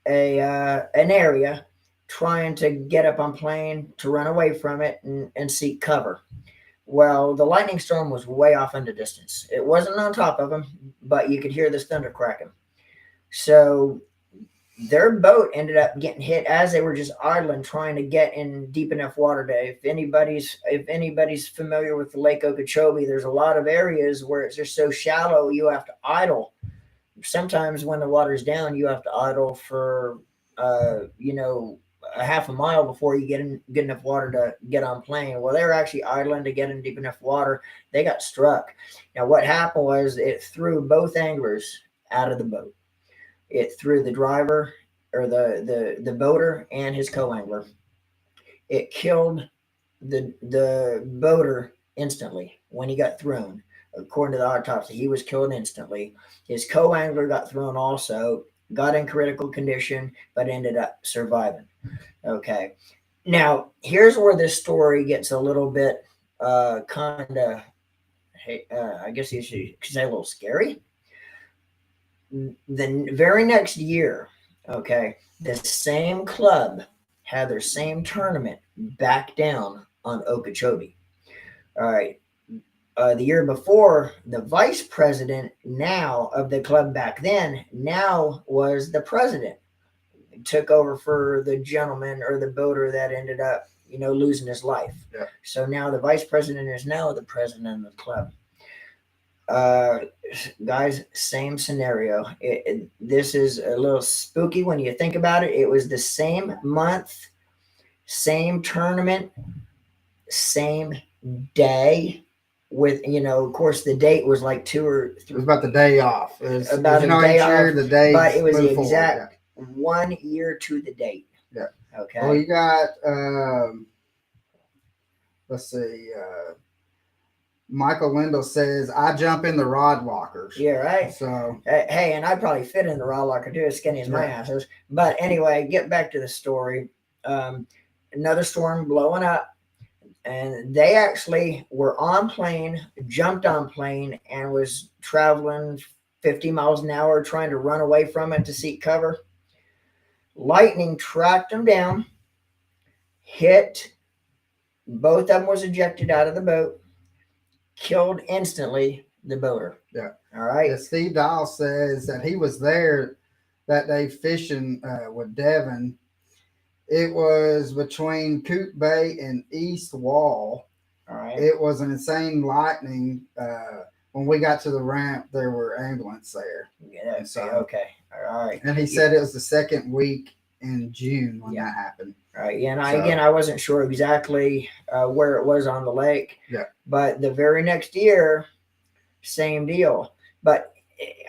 an area, trying to get up on plane to run away from it and seek cover. Well, the lightning storm was way off in the distance. It wasn't on top of them, but you could hear this thunder cracking. So their boat ended up getting hit as they were just idling, trying to get in deep enough water to. If anybody's familiar with the Lake Okeechobee, there's a lot of areas where it's just so shallow you have to idle. Sometimes when the water's down, you have to idle for a half a mile before you get enough water to get on plane. Well, they were actually idling to get in deep enough water. They got struck. Now, what happened was it threw both anglers out of the boat. It threw the driver or the boater and his co-angler. It killed the boater instantly when he got thrown. According to the autopsy, he was killed instantly. His co-angler got thrown also, got in critical condition, but ended up surviving. Okay. Now, here's where this story gets a little bit kind of, I guess you could say a little scary. The very next year, okay, the same club had their same tournament back down on Okeechobee. All right. The year before, the vice president now of the club back then now was the president. He took over for the gentleman or the boater that ended up, losing his life. Yeah. So now the vice president is now the president of the club. Guys, same scenario. This is a little spooky when you think about it. It was the same month, same tournament, same day. With of course, the date was like 2 or 3. It was about the day off. It was, about a day off, the day, but it was the exact 1 year to the date. Yeah. Okay. Well, you got let's see. Michael Wendell says, "I jump in the rod lockers." Yeah, right. So Hey, and I'd probably fit in the rod locker too, as skinny as my ass is. But anyway, get back to the story. Another storm blowing up, and they actually were on plane, jumped on plane, and was traveling 50 miles an hour, trying to run away from it to seek cover. Lightning tracked them down, hit. Both of them was ejected out of the boat, killed instantly the boater. yeah. All right. Yeah, Steve Dial says that he was there that day fishing with Devin. It was between Coot Bay and East Wall. All right. It was an insane lightning. When we got to the ramp, there were ambulance there. Yeah, So, okay. All right. and he said it was the second week in June when that happened. All right. Yeah, and I wasn't sure exactly where it was on the lake. Yeah. But the very next year, same deal. But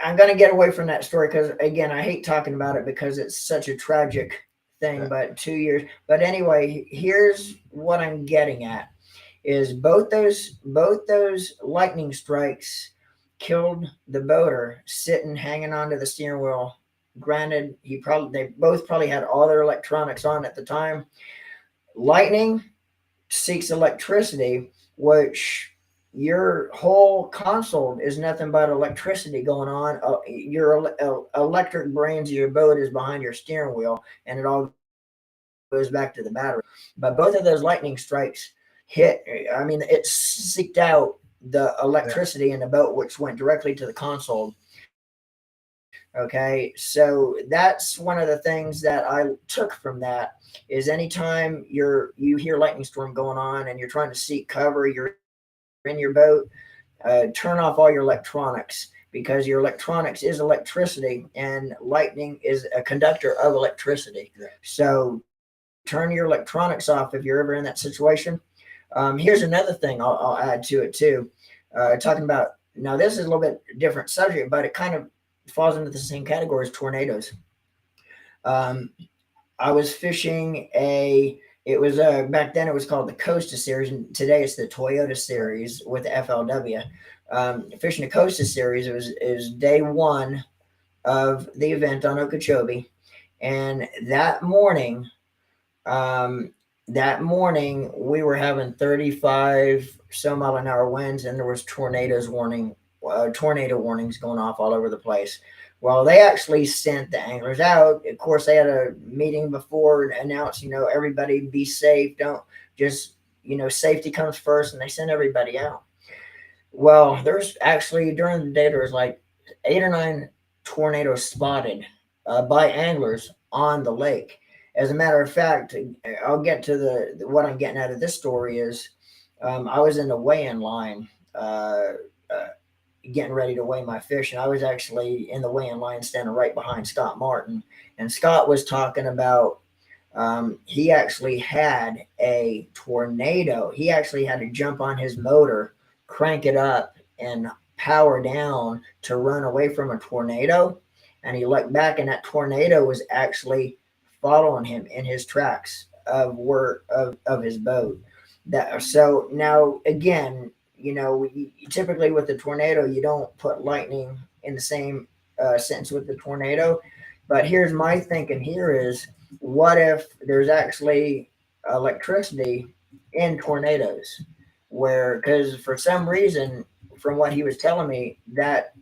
I'm going to get away from that story because, again, I hate talking about it because it's such a tragic thing. Yeah. But 2 years. But anyway, here's what I'm getting at: is both those lightning strikes killed the boater sitting hanging onto the steering wheel. Granted, they both probably had all their electronics on at the time. Lightning seeks electricity, which your whole console is nothing but electricity going on. Your electric brains of your boat is behind your steering wheel, and it all goes back to the battery. But both of those lightning strikes hit. I mean, it seeked out the electricity in the boat, which went directly to the console. Okay, so that's one of the things that I took from that is anytime you hear lightning storm going on and you're trying to seek cover, you're in your boat, turn off all your electronics, because your electronics is electricity and lightning is a conductor of electricity. Yeah. So turn your electronics off if you're ever in that situation. Here's another thing I'll add to it too. Talking about, now this is a little bit different subject, but it kind of falls into the same category as tornadoes. I was fishing it was back then it was called the Costa Series, and today it's the Toyota Series with the FLW. Fishing the Costa Series, it was day one of the event on Okeechobee, and that morning we were having 35 some mile an hour winds, and there was tornado warnings going off all over the place. Well, they actually sent the anglers out. Of course, they had a meeting before and announced, everybody be safe. Don't just, safety comes first, and they sent everybody out. Well, there's actually, during the day, there was like 8 or 9 tornadoes spotted by anglers on the lake. As a matter of fact, I'll get to what I'm getting out of this story is I was in the weigh-in line getting ready to weigh my fish, and I was actually in the weigh-in line standing right behind Scott Martin, and Scott was talking about he actually had a tornado. He actually had to jump on his motor, crank it up, and power down to run away from a tornado. And he looked back, and that tornado was actually following him in his tracks of his boat. So now again, typically with the tornado, you don't put lightning in the same sentence with the tornado. But here's my thinking here is, what if there's actually electricity in tornadoes? Because for some reason, from what he was telling me, that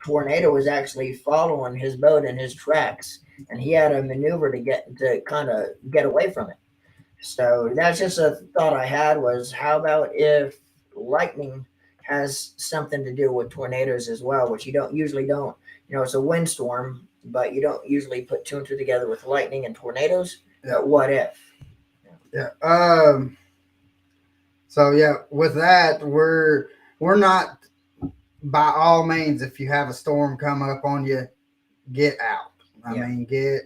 tornado was actually following his boat in his tracks, and he had a maneuver to kind of get away from it. So that's just a thought I had, was how about if lightning has something to do with tornadoes as well, which you usually don't, it's a windstorm, but you don't usually put 2 and 2 together with lightning and tornadoes. Yeah. What if? Yeah. So yeah, with that, we're not, by all means, if you have a storm come up on you, get out. I mean, get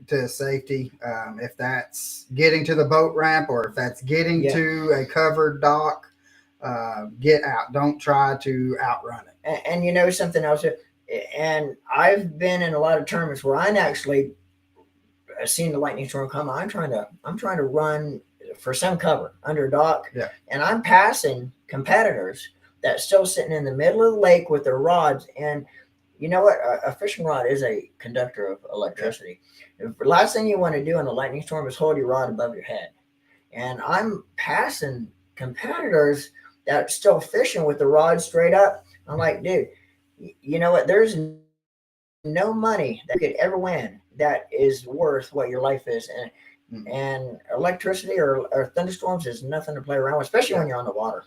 to safety. If that's getting to the boat ramp, or if that's getting to a covered dock, get out. Don't try to outrun it. And something else, and I've been in a lot of tournaments where I'm actually seen the lightning storm come. I'm trying to run for some cover under a dock, Yeah. and I'm passing competitors that's still sitting in the middle of the lake with their rods. And you know what? A fishing rod is a conductor of electricity. The last thing you want to do in a lightning storm is hold your rod above your head. And I'm passing competitors that still fishing with the rod straight up. I'm like, dude, you know what? There's no money that you could ever win that is worth what your life is. And electricity or thunderstorms is nothing to play around with, especially when you're on the water.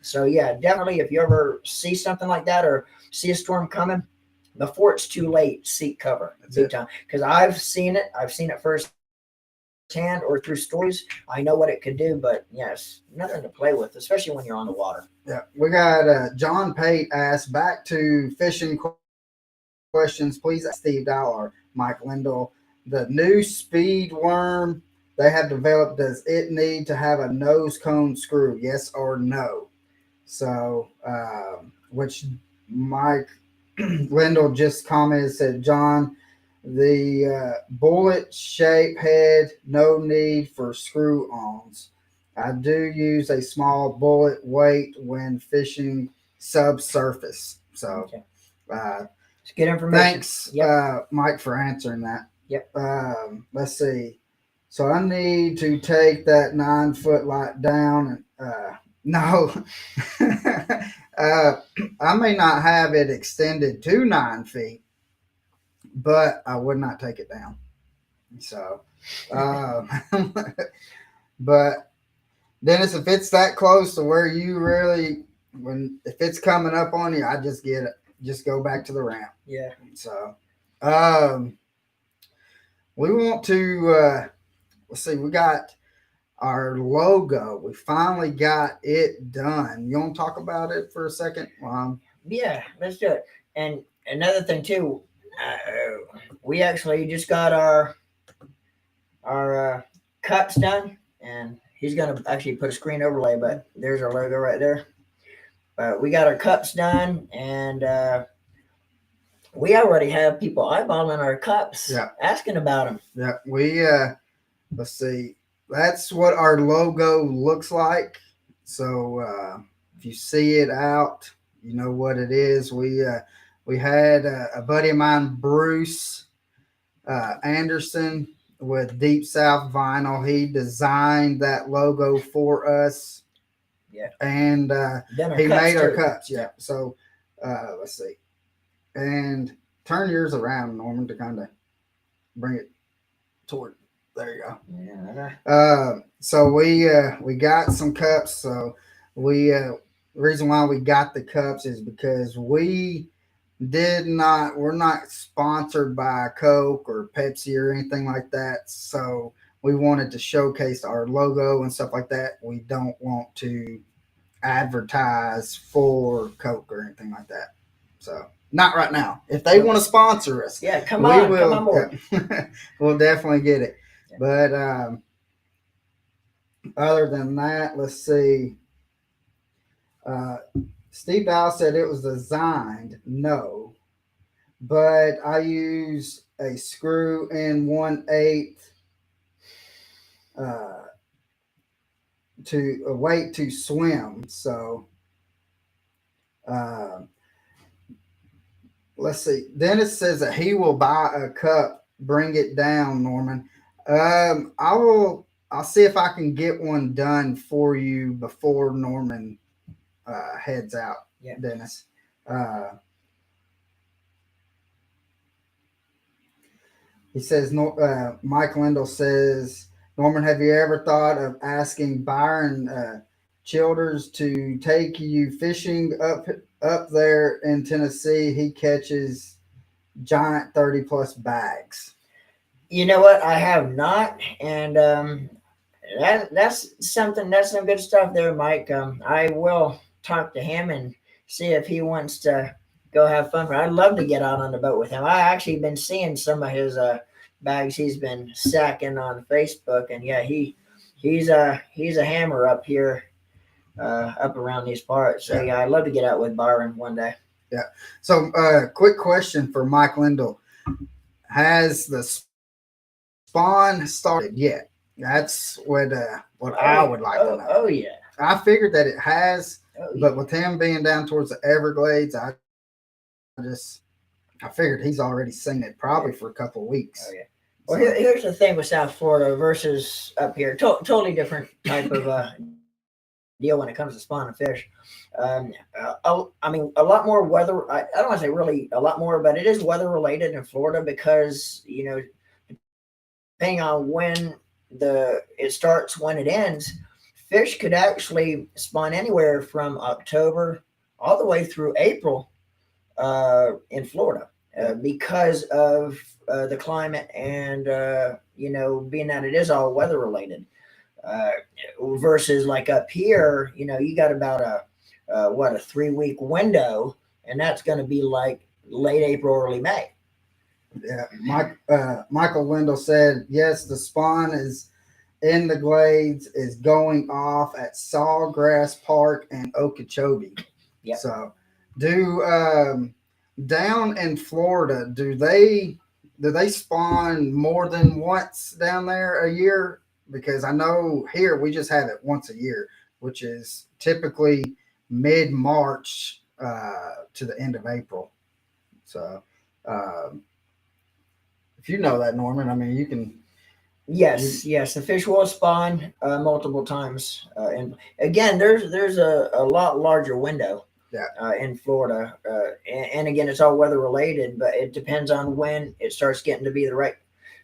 So yeah, definitely if you ever see something like that or see a storm coming, before it's too late, seek cover big time. Because I've seen it firsthand or through stories. I know what it could do, but yes, nothing to play with, especially when you're on the water. Yeah, we got John Pate asked, back to fishing questions. Please ask Steve Dow or Mike Lindell. The new speed worm they have developed, does it need to have a nose cone screw? Yes or no? So, which Mike Lindell just commented, said, John, the bullet shape head, no need for screw ons. I do use a small bullet weight when fishing subsurface. So, Okay. It's good information. Thanks, Mike, for answering that. Yep. Let's see. So I need to take that 9 foot light down. And no, I may not have it extended to 9 feet, but I would not take it down. So, but Dennis, if it's that close to where you really, if it's coming up on you, I just get it. Just go back to the ramp. Yeah. So, we want to, let's see, we got our logo. We finally got it done. You want to talk about it for a second? Yeah, let's do it. And another thing too, we actually just got our cups done, and he's gonna actually put a screen overlay, but there's our logo right there. We got our cups done, and we already have people eyeballing our cups, asking about them. Yeah, we let's see. That's what our logo looks like. So if you see it out, you know what it is. We had a buddy of mine, Bruce Anderson, with Deep South Vinyl. He designed that logo for us. Yeah, and he made our cups. Yeah. So let's see, and turn yours around, Norman, to kind of bring it toward. There you go. Yeah. So we got some cups. So the reason why we got the cups is because we're not sponsored by Coke or Pepsi or anything like that. So we wanted to showcase our logo and stuff like that. We don't want to advertise for Coke or anything like that. So not right now. If they want to sponsor us, come on board. We'll definitely get it. Yeah. But other than that, let's see. Steve Dow said it was designed. No, but I use a screw in 1/8 to a weight to swim. So let's see. Dennis says that he will buy a cup, bring it down, Norman. I'll see if I can get one done for you before Norman heads out. Yeah. Dennis. He says, Mike Lindell says, Norman, have you ever thought of asking Byron Childers to take you fishing up there in Tennessee? He catches giant 30+ bags. You know what? I have not, and that's some good stuff there, Mike. I will talk to him and see if he wants to go have fun. I'd love to get out on the boat with him. I actually been seeing some of his bags he's been sacking on Facebook, and yeah, he's a hammer up here, up around these parts. So yeah, I'd love to get out with Byron one day. Yeah. So quick question for Mike Lindell: has the spawn started yet? That's what I would like to know. Oh yeah. I figured that it has, Oh yeah. but with him being down towards the Everglades, just I figured he's already seen it probably for a couple of weeks. Oh yeah. Well, So, here's the thing with South Florida versus up here. Totally different type of deal when it comes to spawning fish. I mean, a lot more weather. I don't want to say really a lot more, but it is weather related in Florida because depending on when it starts, when it ends, fish could actually spawn anywhere from October all the way through April in Florida because of the climate and being that it is all weather related. Uh, Versus like up here, you got about a 3 week window, and that's going to be like late April, early May. yeah, Michael Wendell said, yes, the spawn is in the glades is going off at Sawgrass Park and Okeechobee. Yep. So, do down in Florida, do they spawn more than once down there a year? Because I know here we just have it once a year, which is typically mid March to the end of April. So, um, if you know that, Norman, I mean, you can. Yes, the fish will spawn multiple times, and again, there's a lot larger window Yeah. in Florida, and again, it's all weather related, but it depends on when it starts getting to be the right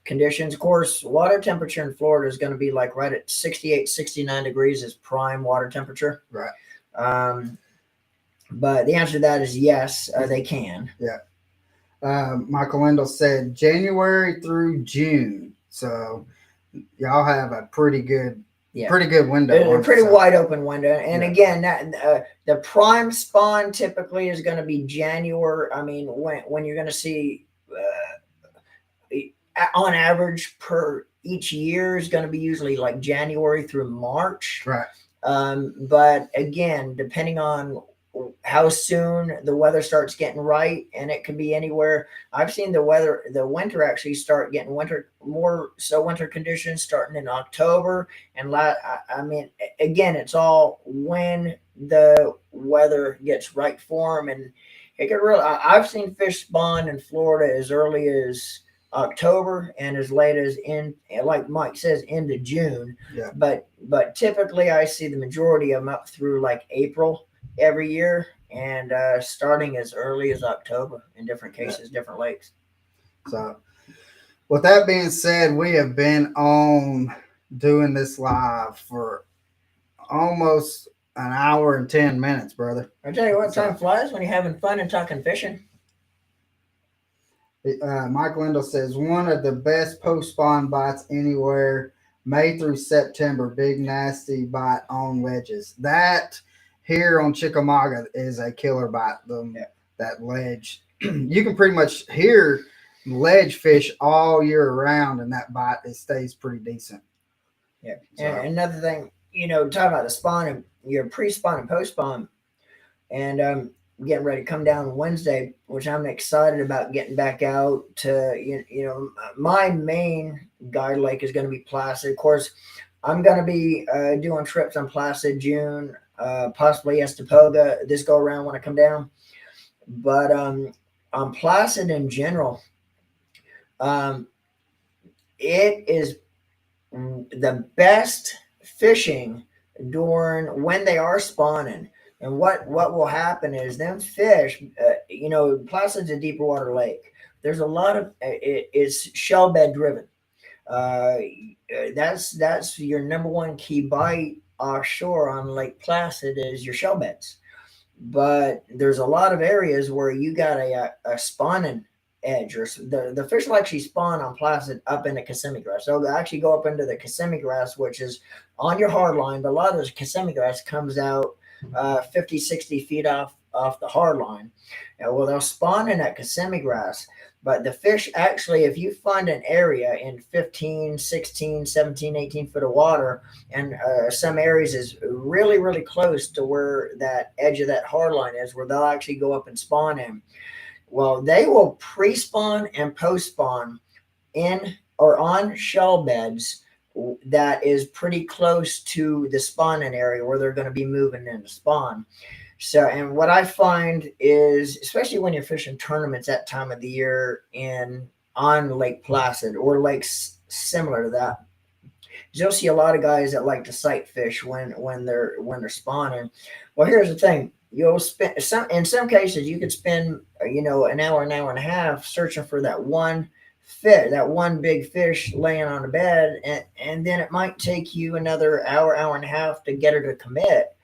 conditions. Of course, water temperature in Florida is going to be like right at 68, 69 degrees is prime water temperature. Right. But the answer to that is yes, they can. Yeah. Michael Wendell said January through June. So y'all have a pretty good window. A pretty wide open window. And again, that the prime spawn typically is going to be January. I mean, when you're going to see on average per each year is going to be usually like January through March. Right. But again, depending on how soon the weather starts getting right, and it could be anywhere. I've seen the winter actually start getting winter conditions starting in October. And I mean, again, it's all when the weather gets right for them. And it could really, I've seen fish spawn in Florida as early as October and as late as like Mike says, into June. Yeah. But typically I see the majority of them up through like April every year, and starting as early as October in different cases, different lakes. So with that being said, we have been on doing this live for almost an hour and 10 minutes, brother. I tell you what, time flies when you're having fun and talking fishing. Mike Lindell says one of the best post-spawn bites anywhere, May through September, big nasty bite on ledges. That here on Chickamauga is a killer bite. That ledge, you can pretty much hear ledge fish all year round, and that bite it stays pretty decent. Yeah. So, and another thing, talking about the spawn and your pre-spawn and post-spawn, and getting ready to come down Wednesday, which I'm excited about getting back out to. My main guide lake is going to be Placid. Of course, I'm going to be doing trips on Placid June. Possibly Estapoga this go around when I come down, but on Placid in general, it is the best fishing during when they are spawning. And what will happen is them fish, Placid's a deeper water lake. There's a lot of it's shell bed driven. That's your number one key bite offshore on Lake Placid is your shell beds. But there's a lot of areas where you got a spawning edge, or the fish will actually spawn on Placid up in the Kissimmee grass. So they'll actually go up into the Kissimmee grass, which is on your hard line, but a lot of the Kissimmee grass comes out 50, 60 feet off the hard line. Well, they'll spawn in that Kissimmee grass. But the fish actually, if you find an area in 15, 16, 17, 18 foot of water, and some areas is really, really close to where that edge of that hard line is, where they'll actually go up and spawn in. Well, they will pre-spawn and post-spawn in or on shell beds that is pretty close to the spawning area where they're going to be moving into spawn. So, and what I find is, especially when you're fishing tournaments that time of the year in on Lake Placid or lakes similar to that, you'll see a lot of guys that like to sight fish when they're spawning. Well, here's the thing: you'll spend in some cases you could spend an hour and a half searching for that one fit, that one big fish laying on the bed, and then it might take you another hour and a half to get her to commit.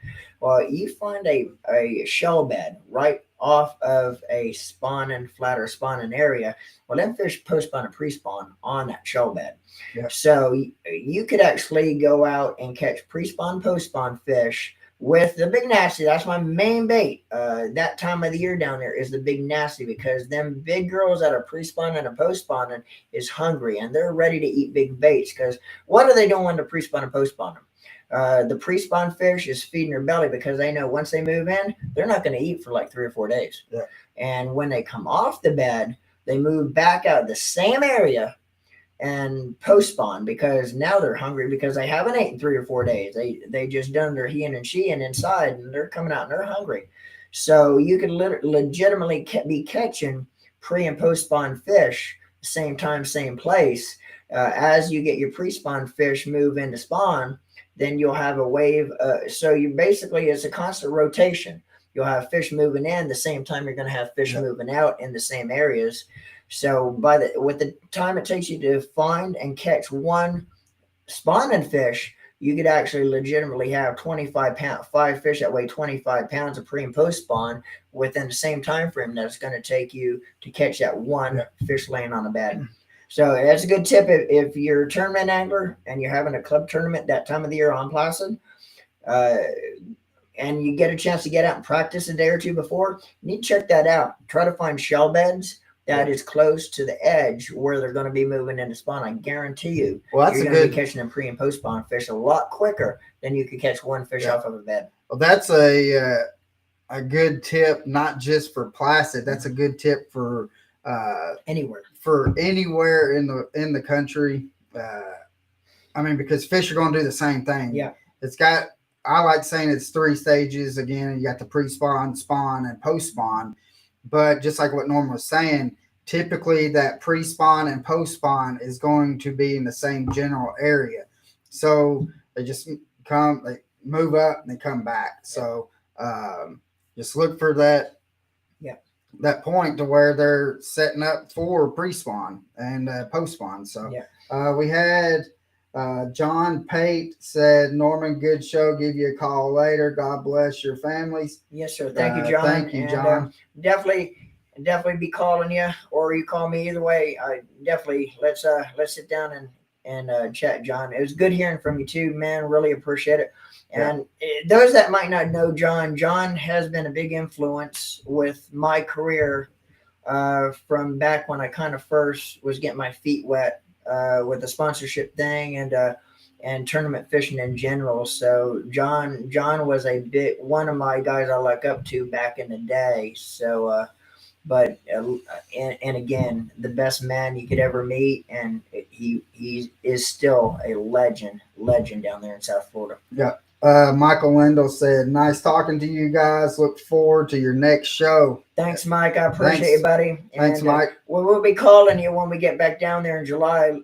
Well, you find a shell bed right off of a spawning flatter spawning area. Well, them fish post spawn and pre spawn on that shell bed. Yeah. So you could actually go out and catch pre spawn, post spawn fish with the big nasty. That's my main bait. That time of the year down there is the big nasty because them big girls that are pre spawning and post spawning is hungry and they're ready to eat big baits. Because what are they doing when they're pre spawn and post spawn them? The pre-spawn fish is feeding their belly because they know once they move in, they're not going to eat for like 3 or 4 days. Yeah. And when they come off the bed, they move back out the same area and post-spawn because now they're hungry because they haven't eaten 3 or 4 days. They just done their he and sheing inside and they're coming out and they're hungry. So you could legitimately be catching pre and post-spawn fish same time, same place. As you get your pre-spawn fish move into spawn, then you'll have a wave. So you basically, it's a constant rotation. You'll have fish moving in the same time you're going to have fish moving out in the same areas. So with the time it takes you to find and catch one spawning fish, you could actually legitimately have 5 fish that weigh 25 pounds of pre and post spawn within the same time frame that's going to take you to catch that one fish laying on the bed. So that's a good tip if you're a tournament angler and you're having a club tournament that time of the year on Placid, and you get a chance to get out and practice a day or two before, you need to check that out. Try to find shell beds that is close to the edge where they're going to be moving into spawn. I guarantee you, Well, that's you're a going to good be catching them pre and post spawn fish a lot quicker than you could catch one fish off of a bed. Well, that's a good tip, not just for Placid. That's a good tip for anywhere in the country. I mean, because fish are going to do the same thing. Yeah, I like saying it's 3 stages. Again, you got the pre-spawn, spawn, and post-spawn. But just like what Norm was saying, typically that pre-spawn and post-spawn is going to be in the same general area. So they just they move up and they come back. So just look for that point to where they're setting up for pre-spawn and post-spawn. So we had John Pate said, Norman, good show. Give you a call later. God bless your families. Yes, sir. Thank you, John. Thank you, John. Definitely be calling you, or you call me. Either way, definitely let's sit down and chat, John. It was good hearing from you too, man. Really appreciate it. And those that might not know John has been a big influence with my career from back when I kind of first was getting my feet wet with the sponsorship thing and tournament fishing in general. So John was one of my guys I look up to back in the day. So and again, the best man you could ever meet, and he is still a legend down there in South Florida. Yeah. Michael Lindell said, nice talking to you guys. Look forward to your next show. Thanks, Mike. I appreciate it, buddy. Thanks, Mike. We'll be calling you when we get back down there in July.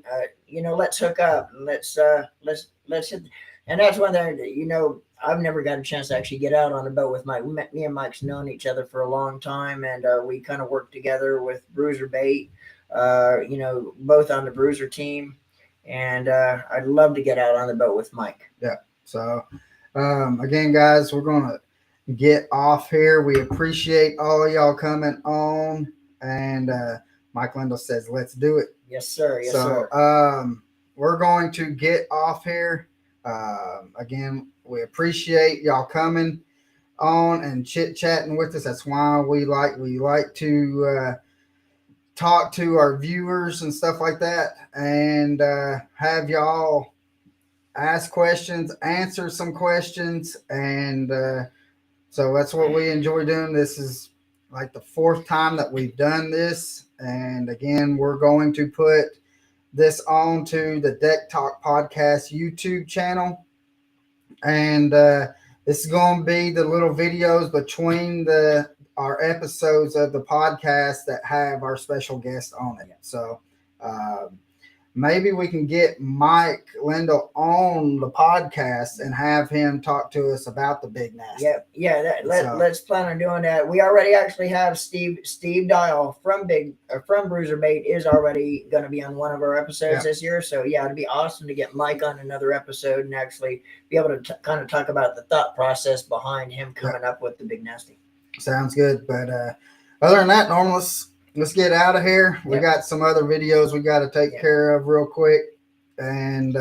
Let's hook up. Let's hit. And that's one thing, I've never got a chance to actually get out on a boat with Mike. Me and Mike's known each other for a long time, and we kind of worked together with Bruiser Bait, both on the Bruiser team. And I'd love to get out on the boat with Mike. Yeah. So, again, guys, we're going to get off here. We appreciate all of y'all coming on. And Mike Lindell says, let's do it. Yes, sir. Yes, sir. We're going to get off here. Again, we appreciate y'all coming on and chit-chatting with us. That's why we like to talk to our viewers and stuff like that, and have y'all ask questions, answer some questions, and so that's what we enjoy doing. This is like the 4th time that we've done this, and again, we're going to put this on to the Deck Talk Podcast YouTube channel. And this is going to be the little videos between our episodes of the podcast that have our special guest on it. So maybe we can get Mike Lindell on the podcast and have him talk to us about the Big Nasty. Let's plan on doing that. We already actually have Steve Dial from Bruiser Bait is already going to be on one of our episodes this year. So it'd be awesome to get Mike on another episode and actually be able to kind of talk about the thought process behind him coming up with the Big Nasty. Sounds good. But other than that, Norman, let's get out of here. We got some other videos we got to take care of real quick. And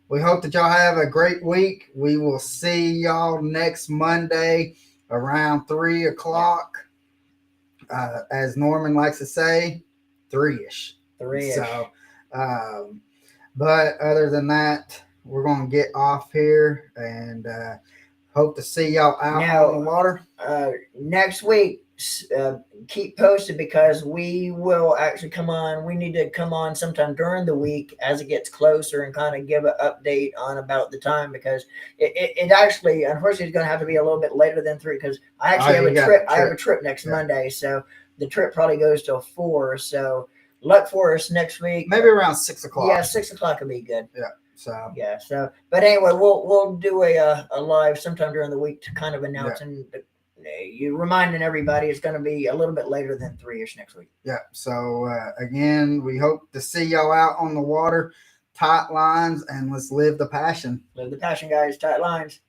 we hope that y'all have a great week. We will see y'all next Monday around 3 o'clock. As Norman likes to say, 3-ish. 3-ish. So, but other than that, we're going to get off here and hope to see y'all out on the water. Next week, keep posted because we will actually come on. We need to come on sometime during the week as it gets closer and kind of give an update on about the time, because it actually, unfortunately, is going to have to be a little bit later than 3 because I actually have a trip. I have a trip next Monday, so the trip probably goes till 4. So look for us next week. Maybe around 6 o'clock. Yeah, 6 o'clock would be good. Yeah. So but anyway, we'll do a live sometime during the week to kind of announce and you reminding everybody it's going to be a little bit later than 3-ish next week. Yeah. So again, we hope to see y'all out on the water. Tight lines, and let's live the passion. Live the passion, guys. Tight lines.